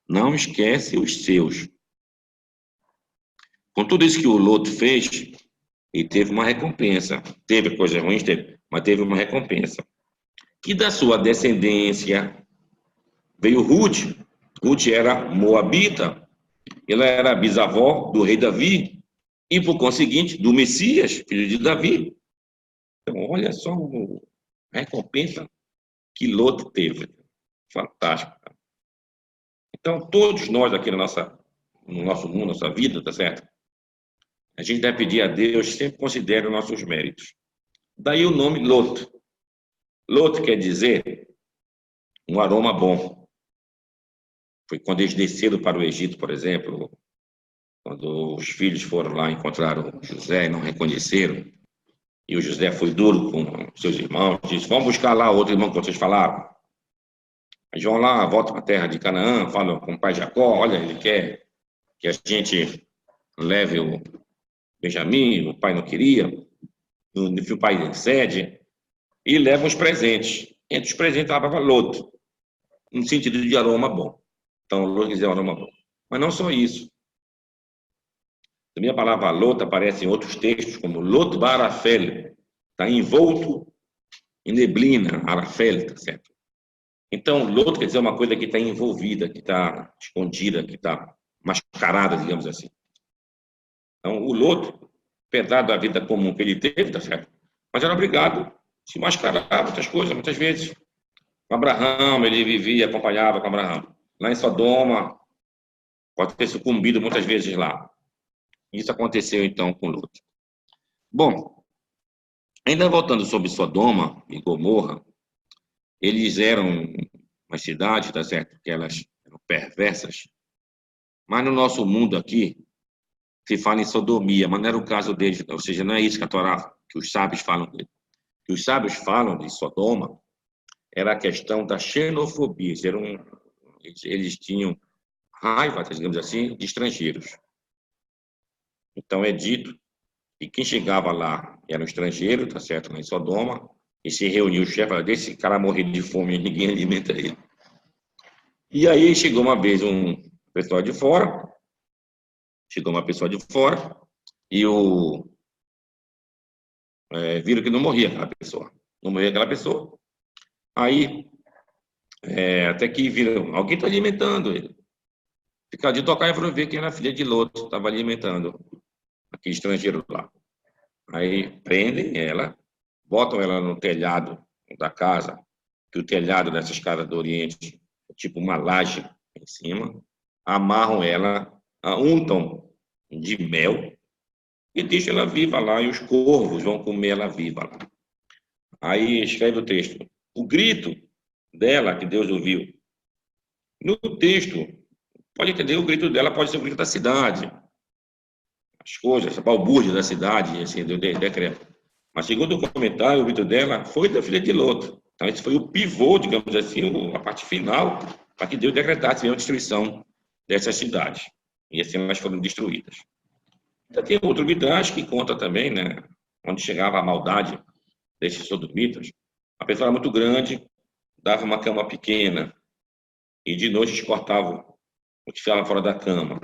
não esquece os seus. Com tudo isso que o Loto fez, ele teve uma recompensa. Teve coisas ruins, teve, mas teve uma recompensa. E da sua descendência veio Ruth. Ruth era moabita. Ela era bisavó do rei Davi. E, por conseguinte, do Messias, filho de Davi. Então, olha só a recompensa que Lot teve. Fantástico. Então, todos nós aqui no nosso mundo, nossa vida, tá certo? A gente deve pedir a Deus, sempre considere os nossos méritos. Daí o nome Lot. Lot quer dizer um aroma bom. Foi quando eles desceram para o Egito, por exemplo, quando os filhos foram lá, encontraram José e não reconheceram, e o José foi duro com seus irmãos, disse, vamos buscar lá outro irmão que vocês falaram. Aí vão lá, volta para a terra de Canaã, falam com o pai Jacó, olha, ele quer que a gente leve o Benjamim, o pai não queria, o pai cede, e leva os presentes. Entre os presentes estava loto, no sentido de aroma bom. Então, loto quer dizer aroma bom. Mas não só isso. Também a palavra loto aparece em outros textos, como lot barafel, está envolto em neblina, arafel, tá certo? Então, loto quer dizer uma coisa que está envolvida, que está escondida, que está mascarada, digamos assim. Então, o loto, apesar da vida comum que ele teve, tá certo? Mas era obrigado a se mascarar muitas coisas, muitas vezes. Com Abraão, ele vivia, acompanhava com Abraão. Lá em Sodoma, pode ter sucumbido muitas vezes lá. Isso aconteceu, então, com Lot. Bom, ainda voltando sobre Sodoma e Gomorra, eles eram uma cidade, tá certo? Que elas eram perversas. Mas no nosso mundo aqui, se fala em sodomia, mas não era o caso deles, ou seja, não é isso que a Torá, que os sábios falam dele. O que os sábios falam de Sodoma era a questão da xenofobia. Eles tinham raiva, digamos assim, de estrangeiros. Então é dito que quem chegava lá era um estrangeiro, tá certo, lá em Sodoma, e se reuniu o chefe, desse cara morrer de fome, ninguém alimenta ele. E aí chegou uma vez um pessoal de fora, e viram que não morria aquela pessoa. Não morria aquela pessoa. Aí, até que viram, alguém está alimentando ele. Ficaram de tocar e foram ver quem era a filha de Loto, estava alimentando aquele estrangeiro lá. Aí prendem ela, botam ela no telhado da casa, que o telhado dessas casas do Oriente é tipo uma laje em cima, amarram ela, a untam de mel e deixam ela viva lá, e os corvos vão comer ela viva lá. Aí escreve o texto. O grito dela, que Deus ouviu. No texto, pode entender, o grito dela pode ser o grito da cidade, as coisas, a balbúrdia da cidade, assim, do decreto. Mas, segundo o comentário, o grito dela foi da filha de Loto. Então, esse foi o pivô, digamos assim, a parte final, para que Deus decretasse a destruição dessas cidades. E assim elas foram destruídas. Então, tem outro midrash que conta também, né, onde chegava a maldade desses sodomitas. A pessoa era muito grande, dava uma cama pequena, e de noite eles cortavam o que ficava fora da cama.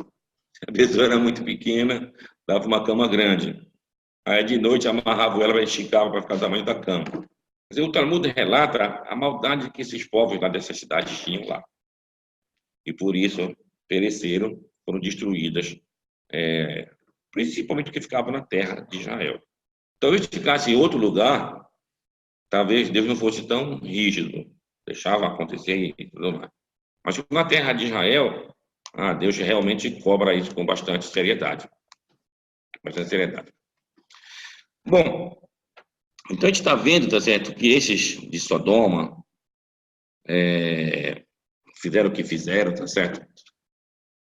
A pessoa era muito pequena, dava uma cama grande. Aí de noite amarrava ela, esticava para ficar do tamanho da cama. Mas o Talmud relata a maldade que esses povos lá dessas cidades tinham lá. E por isso pereceram, foram destruídas, principalmente o que ficava na terra de Israel. Talvez se ficasse em outro lugar, talvez Deus não fosse tão rígido, deixava acontecer e tudo mais. Mas na terra de Israel, Deus realmente cobra isso com bastante seriedade. Bastante seriedade. Bom, então a gente está vendo, tá certo, que esses de Sodoma fizeram o que fizeram, tá certo?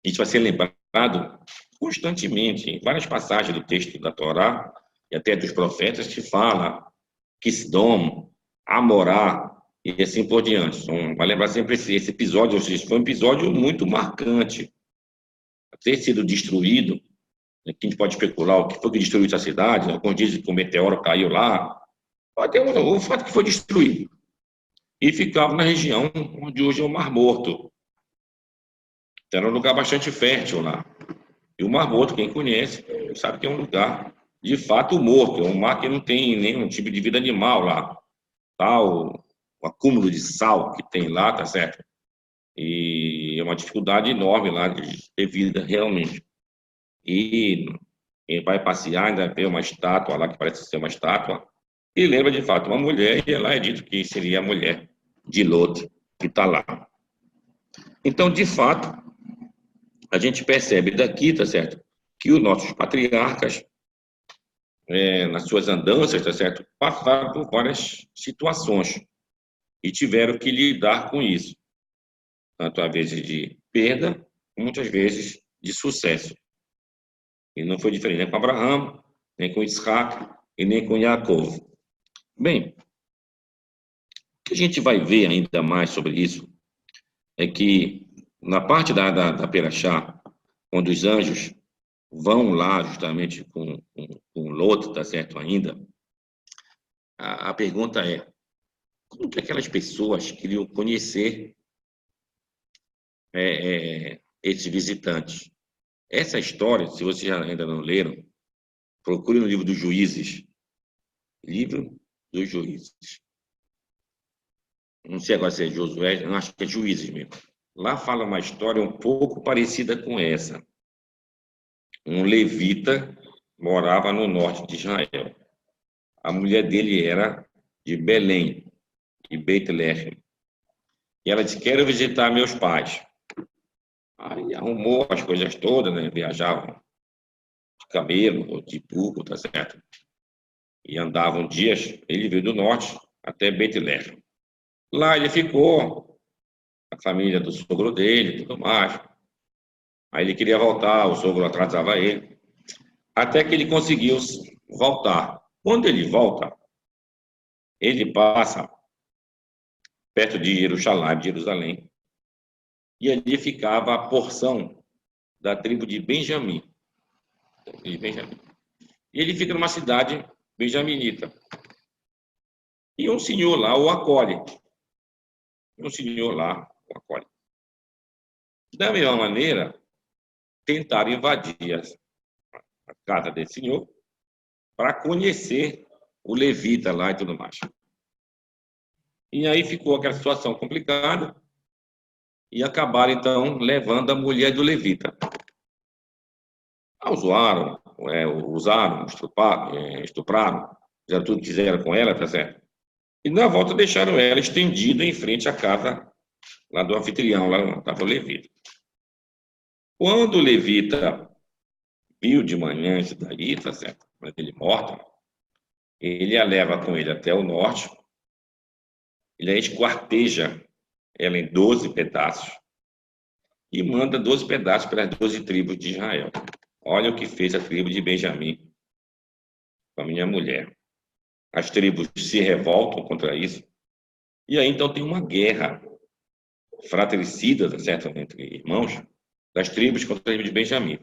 Isso vai ser lembrado constantemente em várias passagens do texto da Torá e até dos profetas que fala que Sodom, Amorá e assim por diante. Então, vai lembrar sempre esse episódio, ou seja, foi um episódio muito marcante. Ter sido destruído, que a gente pode especular o que foi que destruiu essa cidade, alguns dizem que o meteoro caiu lá, até o fato que foi destruído. E ficava na região onde hoje é o Mar Morto. Então, era um lugar bastante fértil lá. E o Mar Morto, quem conhece, sabe que é um lugar de fato morto, é um mar que não tem nenhum tipo de vida animal lá. Tá? O acúmulo de sal que tem lá, tá certo? E é uma dificuldade enorme lá de ter vida realmente. E quem vai passear ainda vê uma estátua lá que parece ser uma estátua e lembra de fato uma mulher, e lá é dito que seria a mulher de Lot que está lá. Então, de fato, a gente percebe daqui, tá certo, que os nossos patriarcas, nas suas andanças, tá certo, passaram por várias situações e tiveram que lidar com isso, tanto às vezes de perda, muitas vezes de sucesso. E não foi diferente nem com Abraão, nem com Isaac e nem com Yaakov. Bem, o que a gente vai ver ainda mais sobre isso é que na parte da Perachá, quando os anjos vão lá justamente com Lot, tá certo ainda, a pergunta é, como que aquelas pessoas queriam conhecer esses visitantes? Essa história, se vocês ainda não leram, procure no livro dos Juízes. Livro dos Juízes. Não sei agora se é Josué, não, acho que é Juízes mesmo. Lá fala uma história um pouco parecida com essa. Um levita morava no norte de Israel. A mulher dele era de Belém, de Beit-Lehem. E ela disse, quero visitar meus pais. Aí arrumou as coisas todas, né? Viajavam de camelo, ou de burro, tá certo? E andavam dias, ele veio do norte até Beit-Lehem. Lá ele ficou, a família do sogro dele, tudo mais. Aí ele queria voltar, o sogro atrasava ele. Até que ele conseguiu voltar. Quando ele volta, ele passa perto de Jerusalém, e ali ficava a porção da tribo de Benjamim. E ele fica numa cidade benjaminita. E um senhor lá o acolhe. Da mesma maneira, tentaram invadir a casa desse senhor para conhecer o levita lá e tudo mais. E aí ficou aquela situação complicada e acabaram, então, levando a mulher do levita. Usaram, estupraram, fizeram tudo que quiseram com ela, tá certo? E na volta deixaram ela estendida em frente à casa lá do anfitrião, lá onde estava o levita. Quando o levita viu de manhã isso daí, tá certo? Ele morto, ele a leva com ele até o norte, ele a esquarteja ela em 12 pedaços e manda 12 pedaços para as 12 tribos de Israel. Olha o que fez a tribo de Benjamim com a minha mulher. As tribos se revoltam contra isso, e aí então tem uma guerra fratricida, tá certo? Entre irmãos, das tribos contra a tribo de Benjamim.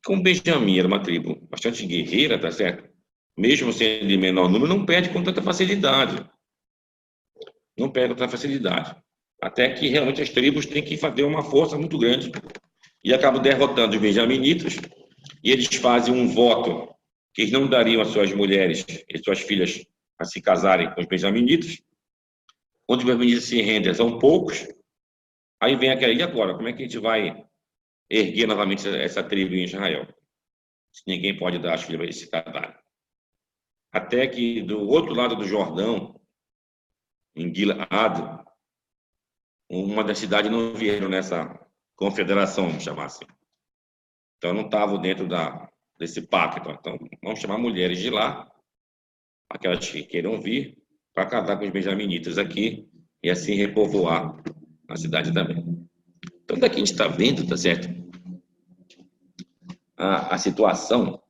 Como Benjamim era uma tribo bastante guerreira, tá certo? Mesmo sendo de menor número, não perde com tanta facilidade. Não perde com tanta facilidade. Até que realmente as tribos têm que fazer uma força muito grande e acabam derrotando os benjaminitas, e eles fazem um voto que eles não dariam às suas mulheres e suas filhas a se casarem com os benjaminitas. Quando os benjaminitas se rendem, são poucos. Aí vem aquela, e agora? Como é que a gente vai erguer novamente essa tribo em Israel? Se ninguém pode dar as filhas para eles se casarem. Até que do outro lado do Jordão, em Gilead, uma das cidades não vieram nessa confederação, vamos chamar assim. Então, não estavam dentro desse pacto. Então, vamos chamar mulheres de lá, aquelas que queiram vir, para casar com os benjaminitas aqui e assim repovoar a cidade também. Então, daqui a gente está vendo, tá certo? A situação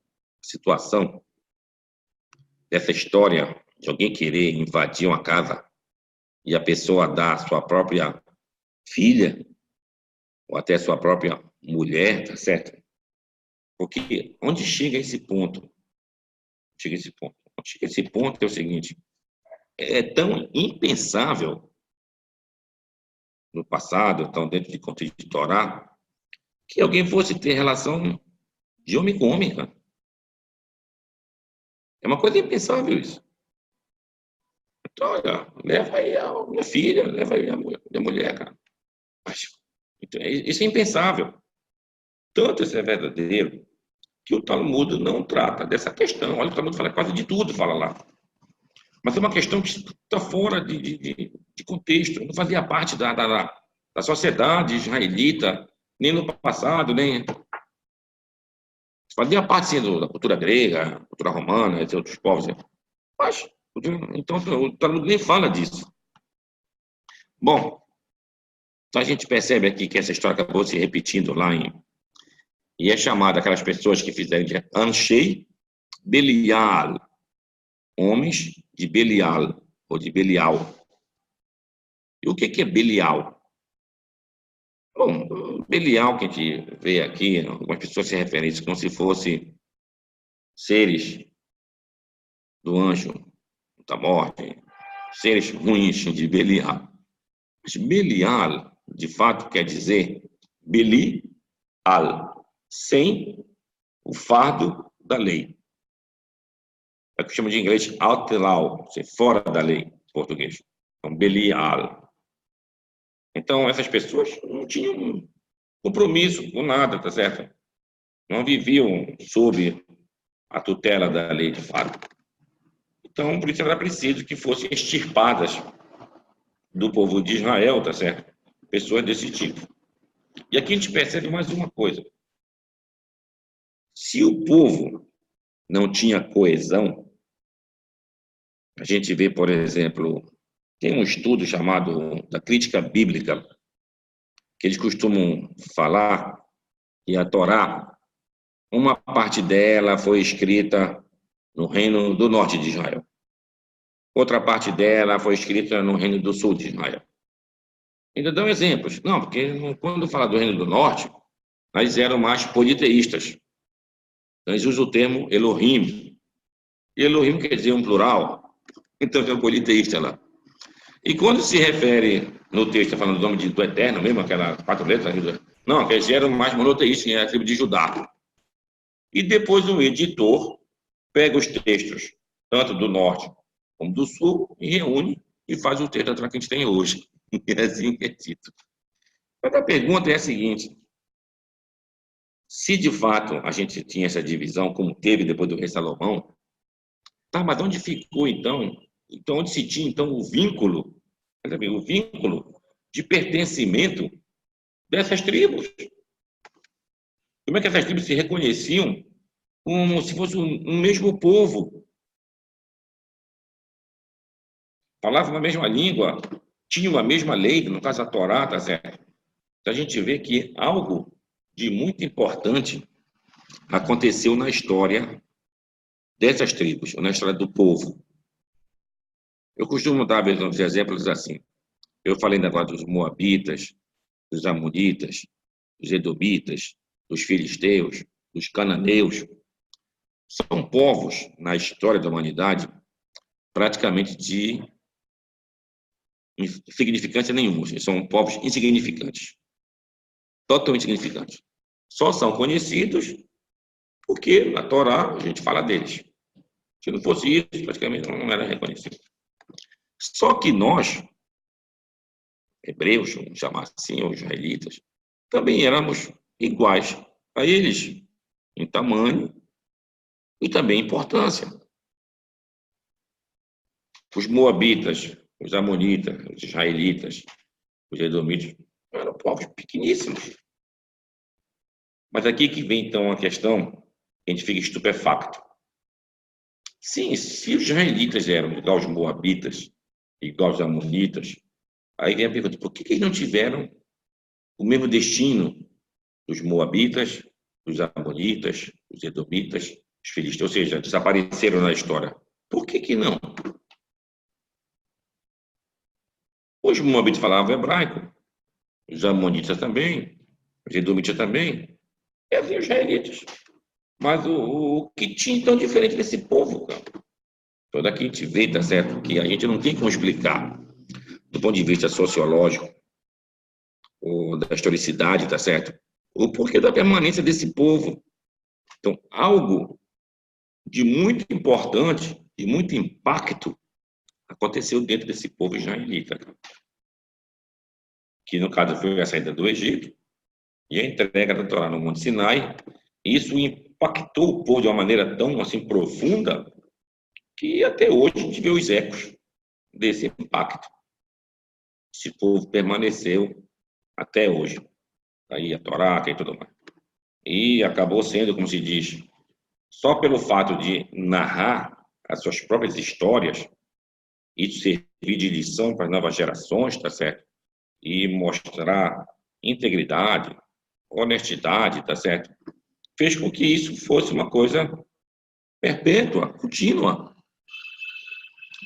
dessa história de alguém querer invadir uma casa e a pessoa dar sua própria filha ou até sua própria mulher, tá certo? Porque onde chega esse ponto? Onde chega esse ponto é o seguinte, é tão impensável no passado, tão dentro de contexto de Torá, que alguém fosse ter relação de homem com homem, cara. É uma coisa impensável isso. Então, olha, leva aí a minha filha, leva aí a minha mulher, cara. Mas, então, isso é impensável. Tanto isso é verdadeiro que o Talmud não trata dessa questão. Olha, o Talmud fala quase de tudo, fala lá. Mas é uma questão que está fora de contexto, não fazia parte da sociedade israelita, nem no passado, nem. Fazia parte, sim, da cultura grega, cultura romana, entre outros povos. Mas, então, o Talmud nem fala disso. Bom, então a gente percebe aqui que essa história acabou se repetindo lá E é chamada aquelas pessoas que fizeram de Anshei Belial, homens de Belial, ou de Belial. E o que é Belial? Bom, Belial, que a gente vê aqui, algumas pessoas se referem a isso como se fossem seres do anjo da morte, seres ruins de Belial. Mas Belial, de fato, quer dizer Belial, sem o fardo da lei. É o que chama de inglês out the law, fora da lei, em português. Então, Belial. Então, essas pessoas não tinham compromisso com nada, tá certo? Não viviam sob a tutela da lei de fato. Então, por isso era preciso que fossem extirpadas do povo de Israel, tá certo? Pessoas desse tipo. E aqui a gente percebe mais uma coisa. Se o povo não tinha coesão, a gente vê, por exemplo, tem um estudo chamado da crítica bíblica, que eles costumam falar que a Torá, uma parte dela foi escrita no reino do norte de Israel. Outra parte dela foi escrita no reino do sul de Israel. Ainda dão exemplos. Não, porque quando fala do reino do norte, nós eram mais politeístas. Então, eles usam o termo Elohim. E Elohim quer dizer um plural. Então, é um politeísta lá. E quando se refere no texto, tá falando do nome do Eterno mesmo, aquelas 4 letras, não, que eles eram mais monoteístas, que é a tribo de Judá. E depois o editor pega os textos, tanto do norte como do sul, e reúne e faz o texto que a gente tem hoje. É assim que é dito. Mas a pergunta é a seguinte: se de fato a gente tinha essa divisão, como teve depois do rei Salomão, tá, mas onde ficou então? Então, onde se tinha então o vínculo de pertencimento dessas tribos? Como é que essas tribos se reconheciam como se fosse um mesmo povo? Falavam a mesma língua, tinham a mesma lei, no caso a Torá, tá certo? Então, a gente vê que algo de muito importante aconteceu na história dessas tribos, ou na história do povo. Eu costumo dar alguns exemplos assim. Eu falei agora dos Moabitas, dos Amonitas, dos Edomitas, dos Filisteus, dos Cananeus. São povos, na história da humanidade, praticamente de insignificância nenhuma. São povos insignificantes. Totalmente insignificantes. Só são conhecidos porque na Torá a gente fala deles. Se não fosse isso, praticamente não era reconhecido. Só que nós, hebreus, vamos chamar assim, ou israelitas, também éramos iguais a eles em tamanho e também em importância. Os moabitas, os amonitas, os israelitas, os edomitas, eram povos pequeníssimos. Mas aqui que vem então a questão, a gente fica estupefacto. Sim, se os israelitas eram igual aos moabitas, igual aos amonitas, aí vem a pergunta, por que eles não tiveram o mesmo destino dos moabitas, dos amonitas, dos edomitas, dos filisteus, ou seja, desapareceram na história? Por que não? Os moabitas falavam hebraico, os amonitas também, os edomitas também, e havia os israelitas. Mas o que tinha tão diferente desse povo, cara? Então daqui a gente vê, tá certo, que a gente não tem como explicar do ponto de vista sociológico ou da historicidade, tá certo? O porquê da permanência desse povo. Então, algo de muito importante e muito impacto aconteceu dentro desse povo israelita, que no caso foi a saída do Egito e a entrega da Torá no Monte Sinai. Isso impactou o povo de uma maneira tão assim profunda que até hoje a gente vê os ecos desse impacto. Esse povo permaneceu até hoje. Aí a Torá e tudo mais. E acabou sendo, como se diz, só pelo fato de narrar as suas próprias histórias, isso servir de lição para as novas gerações, tá certo? E mostrar integridade, honestidade, tá certo? fez com que isso fosse uma coisa perpétua, contínua.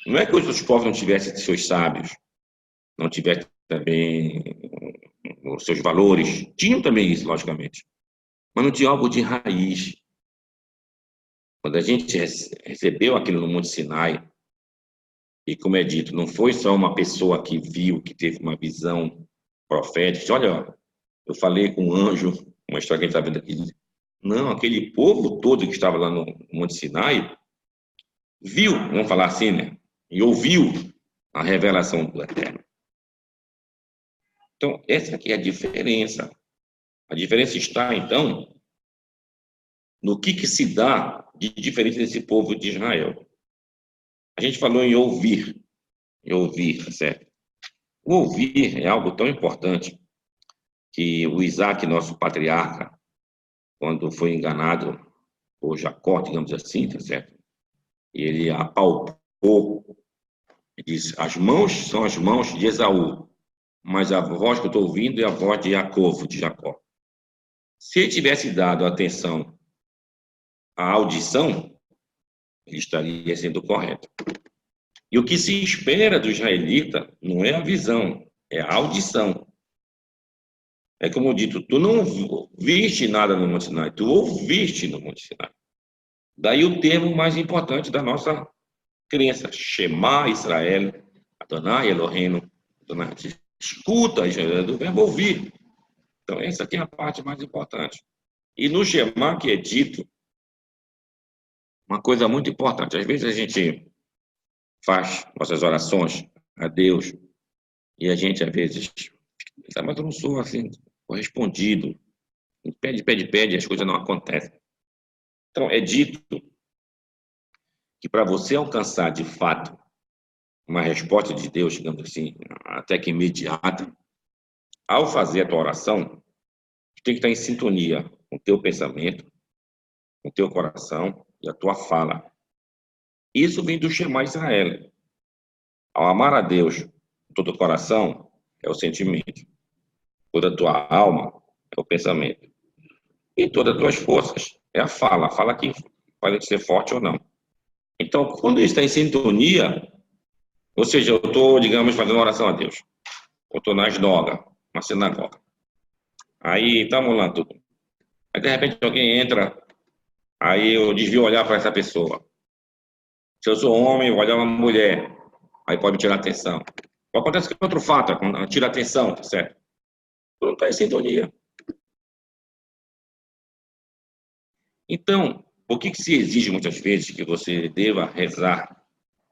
Não é que os outros povos não tivessem seus sábios, não tivessem também os seus valores. Tinham também isso, logicamente. Mas não tinha algo de raiz. Quando a gente recebeu aquilo no Monte Sinai, e como é dito, não foi só uma pessoa que viu, que teve uma visão profética. Olha, eu falei com um anjo, uma história que a gente está vendo aqui. Não, aquele povo todo que estava lá no Monte Sinai viu, vamos falar assim, né? E ouviu a revelação do Eterno. Então, essa aqui é a diferença. A diferença está, então, no que se dá de diferente desse povo de Israel. A gente falou em ouvir, certo? O ouvir é algo tão importante que o Isaac, nosso patriarca, quando foi enganado por Jacó, digamos assim, tá certo? E ele apalpou, e diz, as mãos são as mãos de Esaú, mas a voz que eu estou ouvindo é a voz de Jacob, de Jacó. Se ele tivesse dado atenção à audição, ele estaria sendo correto. E o que se espera do israelita não é a visão, é a audição. É como dito, tu não viste nada no Monte Sinai, tu ouviste no Monte Sinai. Daí o termo mais importante da nossa crença, Shema Israel, Adonai Eloheinu, Adonai. Escuta, do verbo ouvir. Então, essa aqui é a parte mais importante. E no Shema que é dito, uma coisa muito importante. Às vezes a gente faz nossas orações a Deus e a gente, às vezes, pensa, mas eu não sou assim, correspondido. Pede, e as coisas não acontecem. Então, é dito que para você alcançar, de fato, uma resposta de Deus, digamos assim, até que imediata, ao fazer a tua oração, tu tem que estar em sintonia com o teu pensamento, com o teu coração e a tua fala. Isso vem do Shema Israel. Ao amar a Deus com todo o coração, é o sentimento. Toda a tua alma é o pensamento. E todas as tuas forças é a fala. A fala que pode ser forte ou não. Então, quando está em sintonia, ou seja, eu estou, digamos, fazendo oração a Deus. Eu estou na sinagoga, na sinagoga. Aí, estamos lá tudo. Aí, de repente, alguém entra, aí eu desvio o olhar para essa pessoa. Se eu sou homem, eu vou olhar uma mulher, aí pode me tirar a atenção. Acontece que é outro fato, quando tira a atenção, tá certo? Tu não está em sintonia. Então, por que se exige muitas vezes que você deva rezar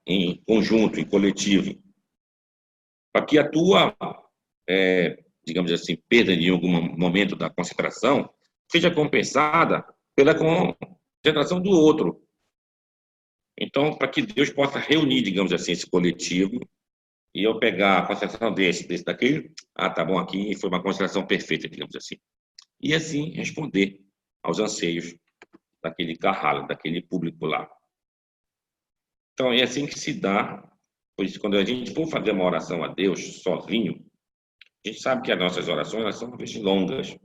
em conjunto, em coletivo? Para que a tua, digamos assim, perda em algum momento da concentração seja compensada pela concentração do outro. Então, para que Deus possa reunir, digamos assim, esse coletivo e eu pegar a concentração desse daquele, tá bom, aqui foi uma concentração perfeita, digamos assim. E assim responder aos anseios daquele carralo, daquele público lá. Então, é assim que se dá. Por isso, quando a gente for fazer uma oração a Deus sozinho, a gente sabe que as nossas orações elas são, às vezes, longas.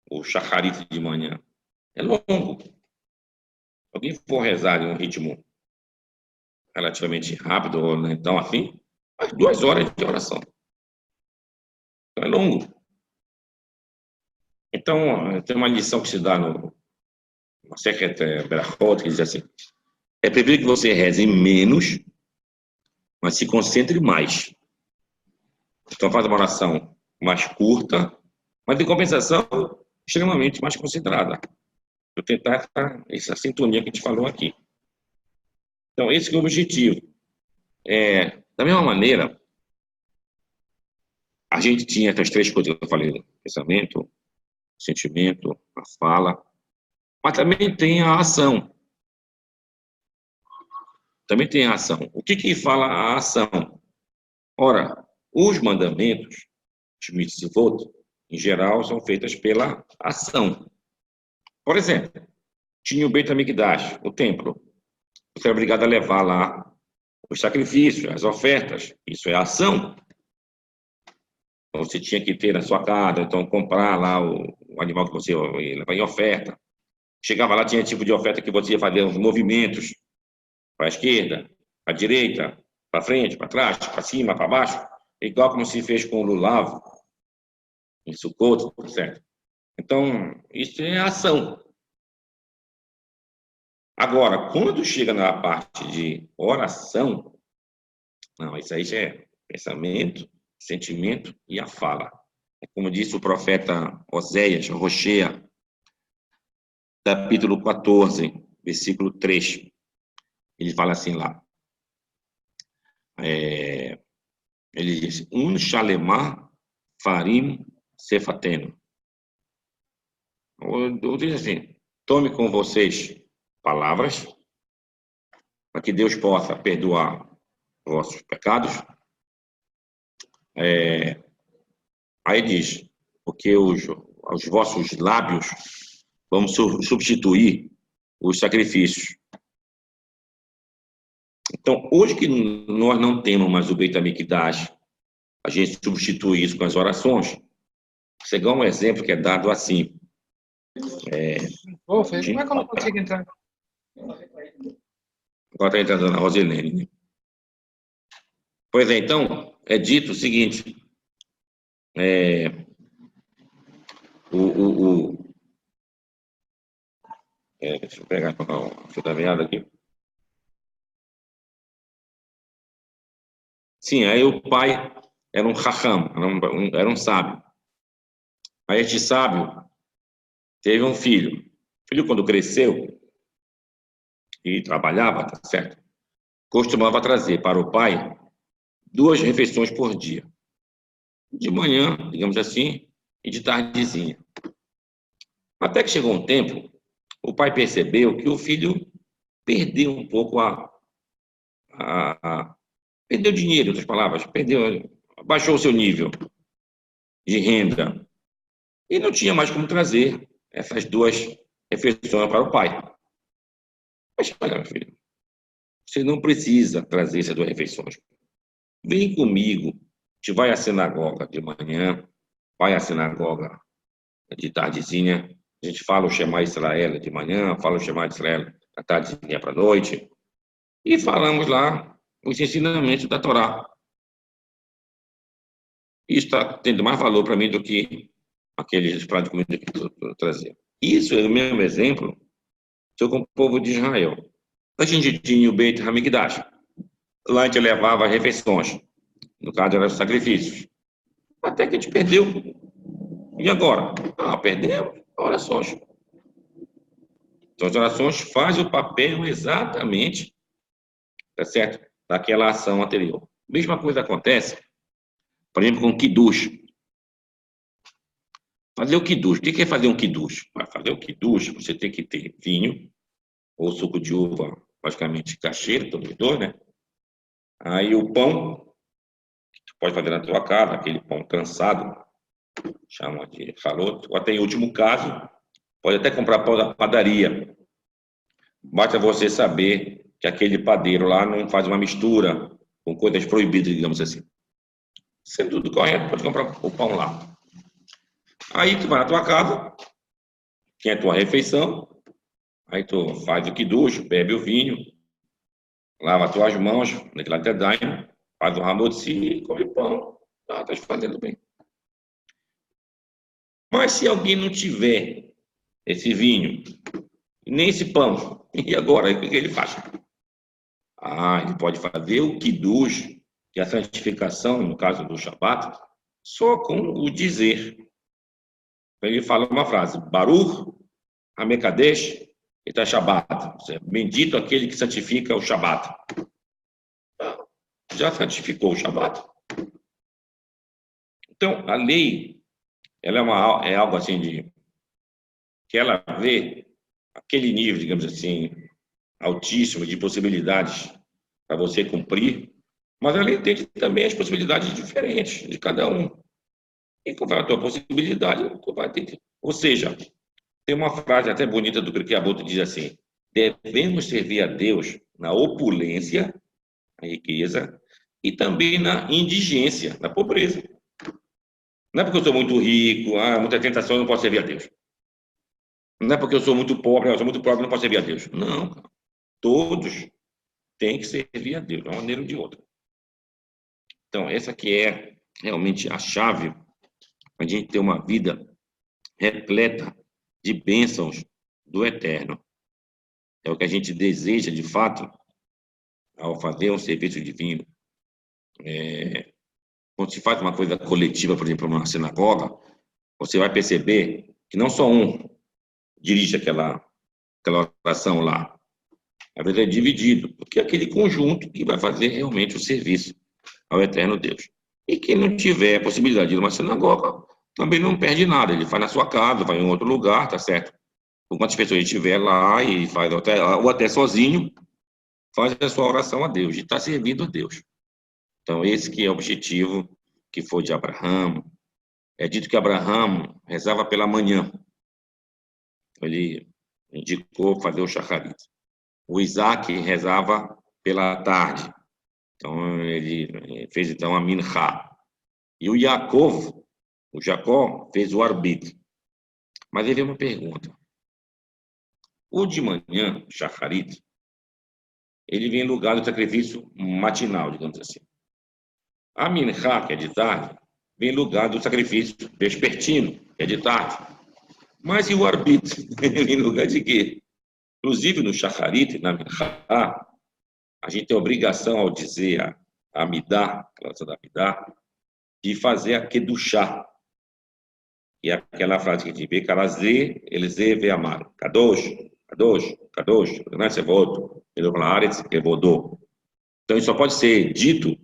O shacharit de manhã é longo. Se alguém for rezar em um ritmo relativamente rápido, ou então assim, faz 2 horas de oração. Então, é longo. Então, tem uma lição que se dá no Secret Berachot, que diz assim, é preferível que você reze menos, mas se concentre mais. Então, faz uma oração mais curta, mas, em compensação, extremamente mais concentrada. Para tentar essa sintonia que a gente falou aqui. Então, esse é o objetivo. Da mesma maneira, a gente tinha essas 3 coisas que eu falei, pensamento, sentimento, a fala, mas também tem a ação. Também tem a ação. O que fala a ação? Ora, os mandamentos, os mitzvot, em geral, são feitas pela ação. Por exemplo, tinha o Beit HaMikdash, o templo. Você é obrigado a levar lá os sacrifícios, as ofertas. Isso é ação. Então, você tinha que ter na sua casa, então comprar lá o animal que você levar em oferta. Chegava lá, tinha tipo de oferta que você ia fazer uns movimentos para a esquerda, para a direita, para frente, para trás, para cima, para baixo, igual como se fez com o Lulav, em Sukkot, certo? Então, isso é ação. Agora, quando chega na parte de oração, não, isso aí já é pensamento, sentimento e a fala. É como disse o profeta Oséias, Rochea, capítulo 14, versículo 3. Ele fala assim lá, ele diz, shalemah farim sefateno. Ou diz assim, tome com vocês palavras, para que Deus possa perdoar vossos pecados. Aí diz, porque os vossos lábios vão substituir os sacrifícios. Então, hoje que nós não temos mais o Beit HaMikdash, a gente substitui isso com as orações. Você dá um exemplo que é dado assim. Ô, Fê, como é que eu não consigo entrar? Agora está entrando na Rosilene. Né? Pois é, então, é dito o seguinte, deixa eu pegar a fita meada aqui. Sim, aí o pai era um raham, era um sábio. Aí este sábio teve um filho. O filho, quando cresceu e trabalhava, tá certo? Costumava trazer para o pai 2 refeições por dia. De manhã, digamos assim, e de tardezinha. Até que chegou um tempo, o pai percebeu que o filho perdeu um pouco perdeu dinheiro, em outras palavras, baixou o seu nível de renda e não tinha mais como trazer essas 2 refeições para o pai. Mas, olha, meu filho, você não precisa trazer essas 2 refeições. Vem comigo, a gente vai à sinagoga de manhã, vai à sinagoga de tardezinha, a gente fala o Shema Israel de manhã, fala o Shema Israel da tardezinha para a noite, e falamos lá os ensinamentos da Torá. Isso está tendo mais valor para mim do que aqueles pratos de comida que eu trazia. Isso é o mesmo exemplo com o povo de Israel. A gente tinha o Beit HaMikdash. Lá a gente levava refeições. No caso, eram os sacrifícios. Até que a gente perdeu. E agora? Perdemos orações. Então, as orações fazem o papel exatamente, tá certo? Daquela ação anterior. Mesma coisa acontece, por exemplo, com o Kiddush. Fazer o Kiddush. O que é fazer um Kiddush? Para fazer o Kiddush, você tem que ter vinho, ou suco de uva, basicamente cacheiro, todos os dois, né? Aí o pão, que tu pode fazer na tua casa, aquele pão cansado, chama de halot, ou até em último caso, pode até comprar pão da padaria. Basta você saber que aquele padeiro lá não faz uma mistura com coisas proibidas, digamos assim. Sendo tudo correto, pode comprar o pão lá. Aí tu vai na tua casa, tem a tua refeição, aí tu faz o kiddush, bebe o vinho, lava as tuas mãos, naquela tedaim, faz o hamotzi e come o pão. Tá fazendo bem. Mas se alguém não tiver esse vinho, nem esse pão, e agora, o que ele faz? Ele pode fazer o kiddush, que é a santificação, no caso do Shabat, só com o dizer. Ele fala uma frase, Baruch Hamekadesh et Shabbat. Bendito aquele que santifica o Shabat. Já santificou o Shabat. Então, a lei, ela é algo assim que ela vê aquele nível, digamos assim, altíssimo de possibilidades para você cumprir, mas ela entende também as possibilidades diferentes de cada um. E conforme a tua possibilidade, tu vai ter. Ou seja, tem uma frase até bonita do Pirkei Avot que diz assim: devemos servir a Deus na opulência, na riqueza, e também na indigência, na pobreza. Não é porque eu sou muito rico, muita tentação, eu não posso servir a Deus. Não é porque eu sou muito pobre, não posso servir a Deus. Não, cara. Todos têm que servir a Deus, de uma maneira ou de outra. Então, essa que é realmente a chave para a gente ter uma vida repleta de bênçãos do Eterno. É o que a gente deseja, de fato, ao fazer um serviço divino. Quando se faz uma coisa coletiva, por exemplo, numa sinagoga, você vai perceber que não só um dirige aquela oração lá. A verdade é dividido, porque é aquele conjunto que vai fazer realmente o serviço ao eterno Deus. E quem não tiver a possibilidade de ir numa sinagoga, também não perde nada. Ele faz na sua casa, vai em outro lugar, tá certo? Com quantas pessoas ele estiver lá e faz ou até sozinho, faz a sua oração a Deus e está servindo a Deus. Então, esse que é o objetivo que foi de Abraão. É dito que Abraão rezava pela manhã. Ele indicou fazer o shacharit. O Isaac rezava pela tarde. Então, ele fez então a minchá. E o Jacó, fez o arbítrio. Mas ele veio uma pergunta. O de manhã, o shacharit, ele vem em lugar do sacrifício matinal, digamos assim. A minchá, que é de tarde, vem em lugar do sacrifício vespertino, que é de tarde. Mas e o arbítrio? Vem em lugar de quê? Inclusive, no shacharit, na minchá, a gente tem a obrigação, ao dizer a midá, da midá, de fazer a kedushá. E aquela frase que a gente vê, Kalazê, Elzê, Veamar. Kadosh, Kadosh, Kadosh, não se voto, Elohaaretz, Evodô. Então, isso só pode ser dito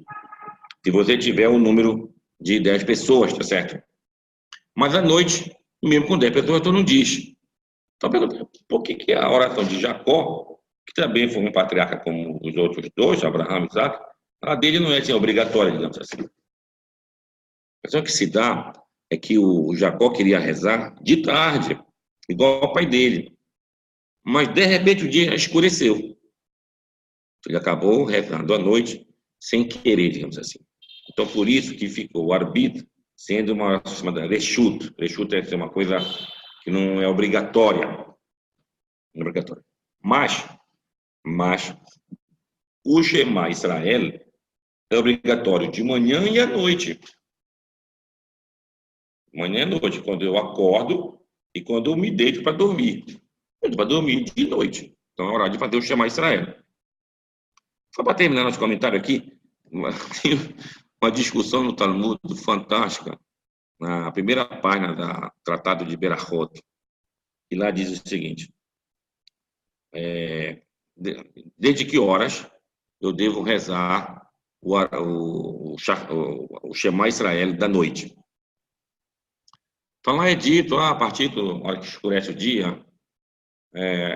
se você tiver um número de 10 pessoas, tá certo? Mas à noite, mesmo com 10 pessoas, tu não diz. Então, pergunta, por que a oração de Jacó, que também foi um patriarca como os outros dois, Abraão e Isaac, a dele não é assim, obrigatória, digamos assim. A questão que se dá é que o Jacó queria rezar de tarde, igual ao pai dele. Mas, de repente, o dia escureceu. Ele acabou rezando à noite, sem querer, digamos assim. Então, por isso que ficou o arbítrio sendo uma chamada reshut. Reshut é uma coisa que não é obrigatória. Não é obrigatória. Mas o Shema Israel é obrigatório de manhã e à noite. Manhã e noite, quando eu acordo e quando eu me deito para dormir. Para dormir de noite. Então é hora de fazer o Shema Israel. Só para terminar nosso comentário aqui, uma discussão no Talmud fantástica, na primeira página do Tratado de Berachot. E lá diz o seguinte: desde que horas eu devo rezar o Shema Israel da noite? Então lá é dito, a partir da hora que escurece o dia,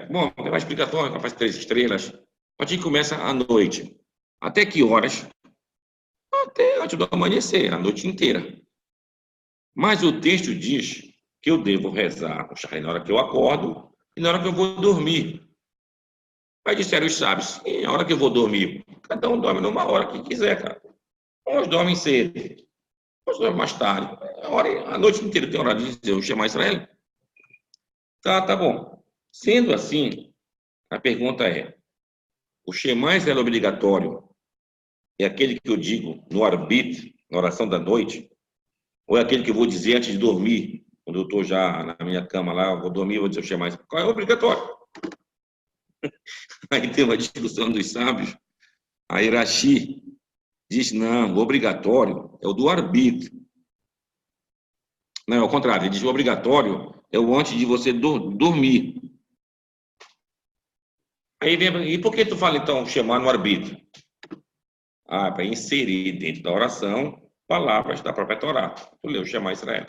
bom, tem uma explicação, faz 3 estrelas, a partir que começa a noite. Até que horas? Até antes do amanhecer, a noite inteira. Mas o texto diz que eu devo rezar o Shahar na hora que eu acordo e na hora que eu vou dormir. Aí disseram os sábios, sim, a hora que eu vou dormir, cada um dorme numa hora que quiser, cara. Uns dormem cedo, uns dormem mais tarde. A noite inteira tem hora de dizer o Shema Israel. Tá bom. Sendo assim, a pergunta é, o Shema Israel obrigatório é aquele que eu digo no arbítrio, na oração da noite, ou é aquele que eu vou dizer antes de dormir, quando eu estou já na minha cama lá, eu vou dormir, eu vou dizer o Shema Israel. Qual é o obrigatório? Aí tem uma discussão dos sábios. A Irashi diz, não, o obrigatório é o do arbítrio. Não, é ao contrário, ele diz que o obrigatório é o antes de você dormir. Aí vem, e por que tu fala então chamar no arbítrio? Para inserir dentro da oração palavras da própria Torá. Tu leu chamar Israel.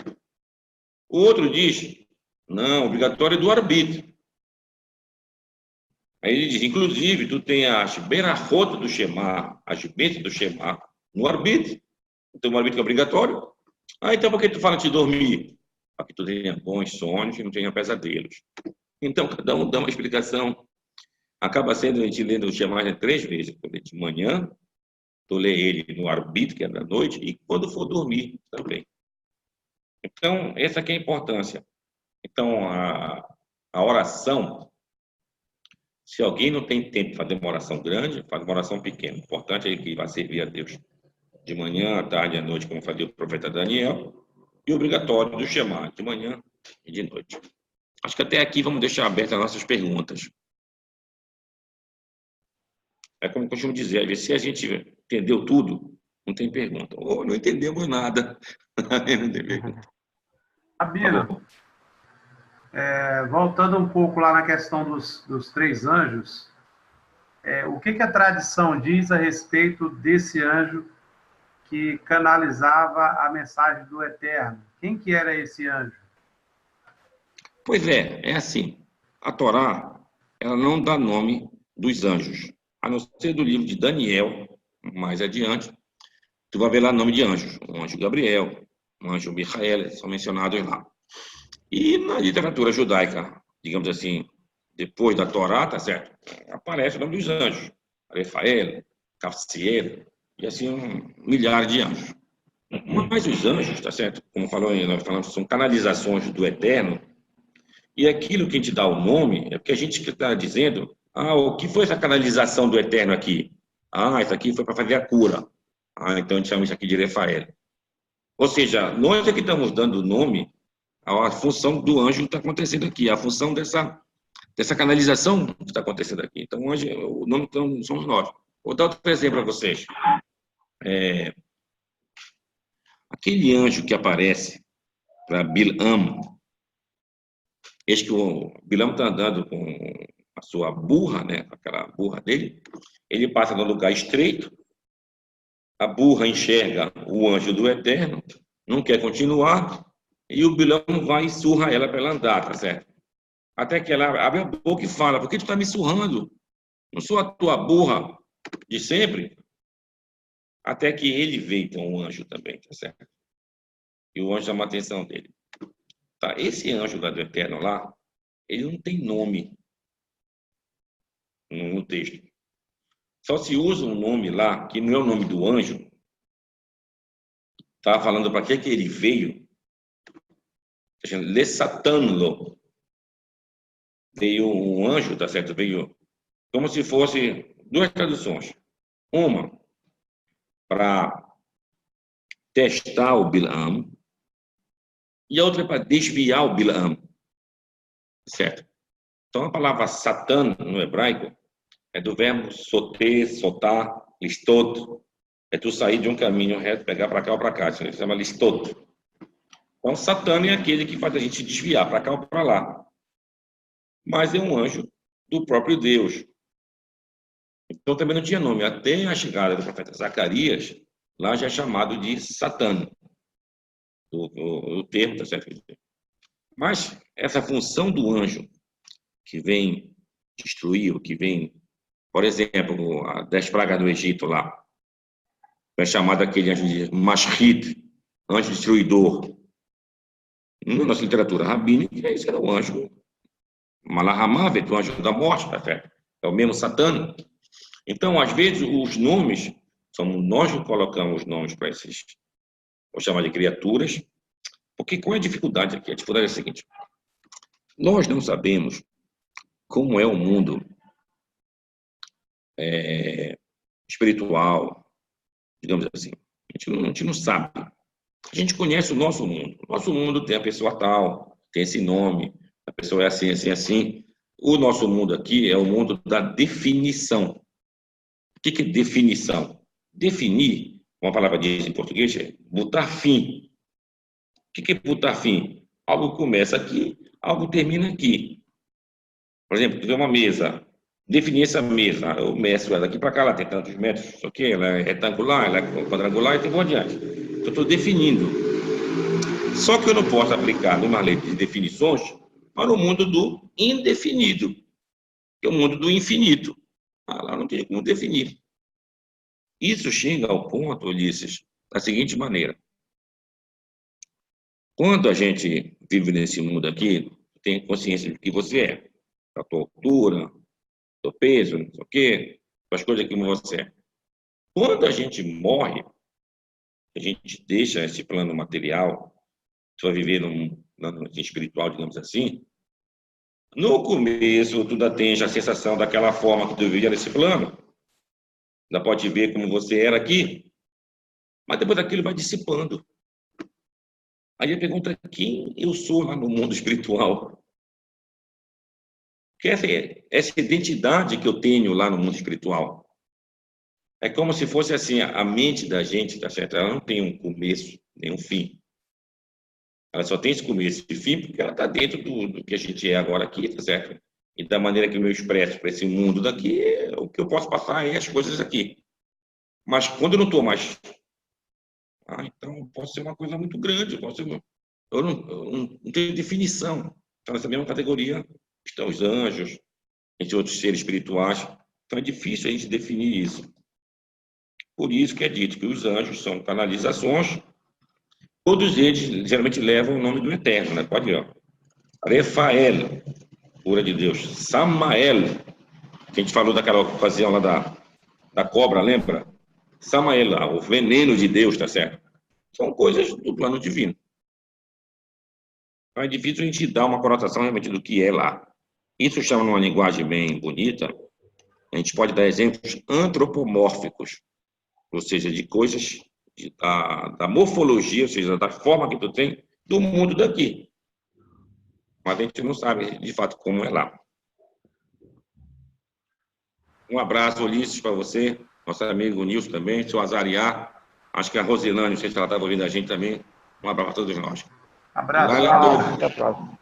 O outro diz, não, obrigatório é do arbítrio. Aí ele diz, inclusive, tu tem as berachot do Shema, as bênçãos do Shema, no arbítrio. Então, o arbítrio é obrigatório. Então por que tu fala de dormir? Para que tu tenha bons sonhos e não tenha pesadelos. Então, cada um dá uma explicação. Acaba sendo a gente lendo o Shema 3 vezes, de manhã, tu lê ele no arbítrio, que é da noite, e quando for dormir também. Então, essa aqui é a importância. Então, A oração, se alguém não tem tempo de fazer uma oração grande, faz uma oração pequena. O importante é que vai servir a Deus de manhã, à tarde, à noite, como fazia o profeta Daniel, e obrigatório do chamar de manhã e de noite. Acho que até aqui vamos deixar abertas as nossas perguntas. É como eu costumo dizer, às vezes, se a gente entendeu tudo, não tem pergunta. Ou não entendemos nada, não tem pergunta. Tá Abino, bom? voltando um pouco lá na questão dos três anjos, o que a tradição diz a respeito desse anjo que canalizava a mensagem do Eterno? Quem que era esse anjo? Pois é assim. A Torá, ela não dá nome dos anjos, a não ser do livro de Daniel, mais adiante, tu vai ver lá o nome de anjos. O anjo Gabriel, o anjo Micael, são mencionados lá. E na literatura judaica, digamos assim, depois da Torá, tá certo? Aparece o nome dos anjos. Rafael, Capsiel, e assim milhares de anjos. Mas os anjos, tá certo? Como nós falamos, são canalizações do Eterno, e aquilo que a gente dá o nome é porque a gente está dizendo, o que foi essa canalização do Eterno aqui? Isso aqui foi para fazer a cura. Então a gente chama isso aqui de Rafael. Ou seja, nós é que estamos dando o nome à função do anjo que está acontecendo aqui, a função dessa canalização que está acontecendo aqui. Então, hoje, o nome então, somos nós. Vou dar outro exemplo para vocês. Aquele anjo que aparece para Bilam, eis que o Bilam está andando com a sua burra, né, aquela burra dele, ele passa num lugar estreito, a burra enxerga o anjo do Eterno, não quer continuar, e o Bilam vai e surra ela para ela andar, tá certo? Até que ela abre a boca e fala, por que tu está me surrando? Não sou a tua burra de sempre? Até que ele vê, então, um anjo também, tá certo? E o anjo chama a atenção dele. Tá? Esse anjo lá do Eterno lá, ele não tem nome no texto. Só se usa um nome lá, que não é o nome do anjo, tá falando para que ele veio, Le Satanlo, veio um anjo, tá certo? Veio como se fosse duas traduções. Uma para testar o Bilam, e a outra é para desviar o Bilam, certo? Então, a palavra Satan, no hebraico, é do verbo soter, sotar, listot. É tu sair de um caminho reto, pegar para cá ou para cá. Isso se chama listot. Então, Satan é aquele que faz a gente desviar para cá ou para lá. Mas é um anjo do próprio Deus. Então, também não tinha nome. Até a chegada do profeta Zacarias, lá já é chamado de Satan. O termo, tá certo? Mas essa função do anjo que vem destruir, o que vem, por exemplo, a 10 pragas do Egito lá, é chamado aquele anjo de Mashrit, anjo destruidor. Na nossa literatura rabínica, esse era o anjo Malahamavet, o anjo da morte, tá certo? É o mesmo Satã. Então, às vezes, os nomes, nós que colocamos nomes para esses, vou chamar de criaturas, porque qual é a dificuldade aqui? A dificuldade é a seguinte: nós não sabemos como é o mundo espiritual, digamos assim. A gente não sabe. A gente conhece o nosso mundo. O nosso mundo tem a pessoa tal, tem esse nome, a pessoa é assim, assim, assim. O nosso mundo aqui é o mundo da definição. O que é definição? Definir, uma palavra diz em português, é botar fim. O que é botar fim? Algo começa aqui, algo termina aqui. Por exemplo, tu vê uma mesa, definir essa mesa, eu meço ela daqui para cá, ela tem tantos metros, só que ela é retangular, ela é quadrangular e tem por diante. Eu estou definindo. Só que eu não posso aplicar numa lei de definições para o mundo do indefinido, que é o mundo do infinito. Lá não tem como definir. Isso chega ao ponto, Ulisses, da seguinte maneira. Quando a gente vive nesse mundo aqui, tem consciência de que você é, da tua altura, do peso, não sei o quê, das coisas que você é. Quando a gente morre, a gente deixa esse plano material, você vai viver num plano espiritual, digamos assim, No começo, tu ainda tens a sensação daquela forma que tu vivia nesse plano, ainda pode ver como você era aqui, mas depois aquilo vai dissipando. Aí a pergunta é quem eu sou lá no mundo espiritual? Que essa identidade que eu tenho lá no mundo espiritual é como se fosse assim, a mente da gente, tá certo? Ela não tem um começo, nem um fim. Ela só tem esse começo e fim porque ela está dentro do que a gente é agora aqui, tá certo? E da maneira que eu me expresso para esse mundo daqui, o que eu posso passar é as coisas aqui. Mas quando eu não estou mais, então pode ser uma coisa muito grande, eu não tenho definição. Então, nessa mesma categoria estão os anjos, entre outros seres espirituais. Então é difícil a gente definir isso. Por isso que é dito que os anjos são canalizações, todos eles geralmente levam o nome do Eterno, né? Pode ir, ó. Refael, cura de Deus. Samael, que a gente falou daquela ocasião lá da cobra, lembra? Samael, o veneno de Deus, tá certo? São coisas do plano divino. Então é difícil a gente dar uma conotação realmente do que é lá. Isso chama numa linguagem bem bonita. A gente pode dar exemplos antropomórficos, ou seja, de coisas da morfologia, ou seja, da forma que tu tem do mundo daqui. Mas a gente não sabe, de fato, como é lá. Um abraço, Ulisses, para você, nosso amigo Nilson também, seu Azariá, acho que a Rosilane, não sei se ela estava ouvindo a gente também. Um abraço para todos nós. Abraço. Lá, Até a próxima.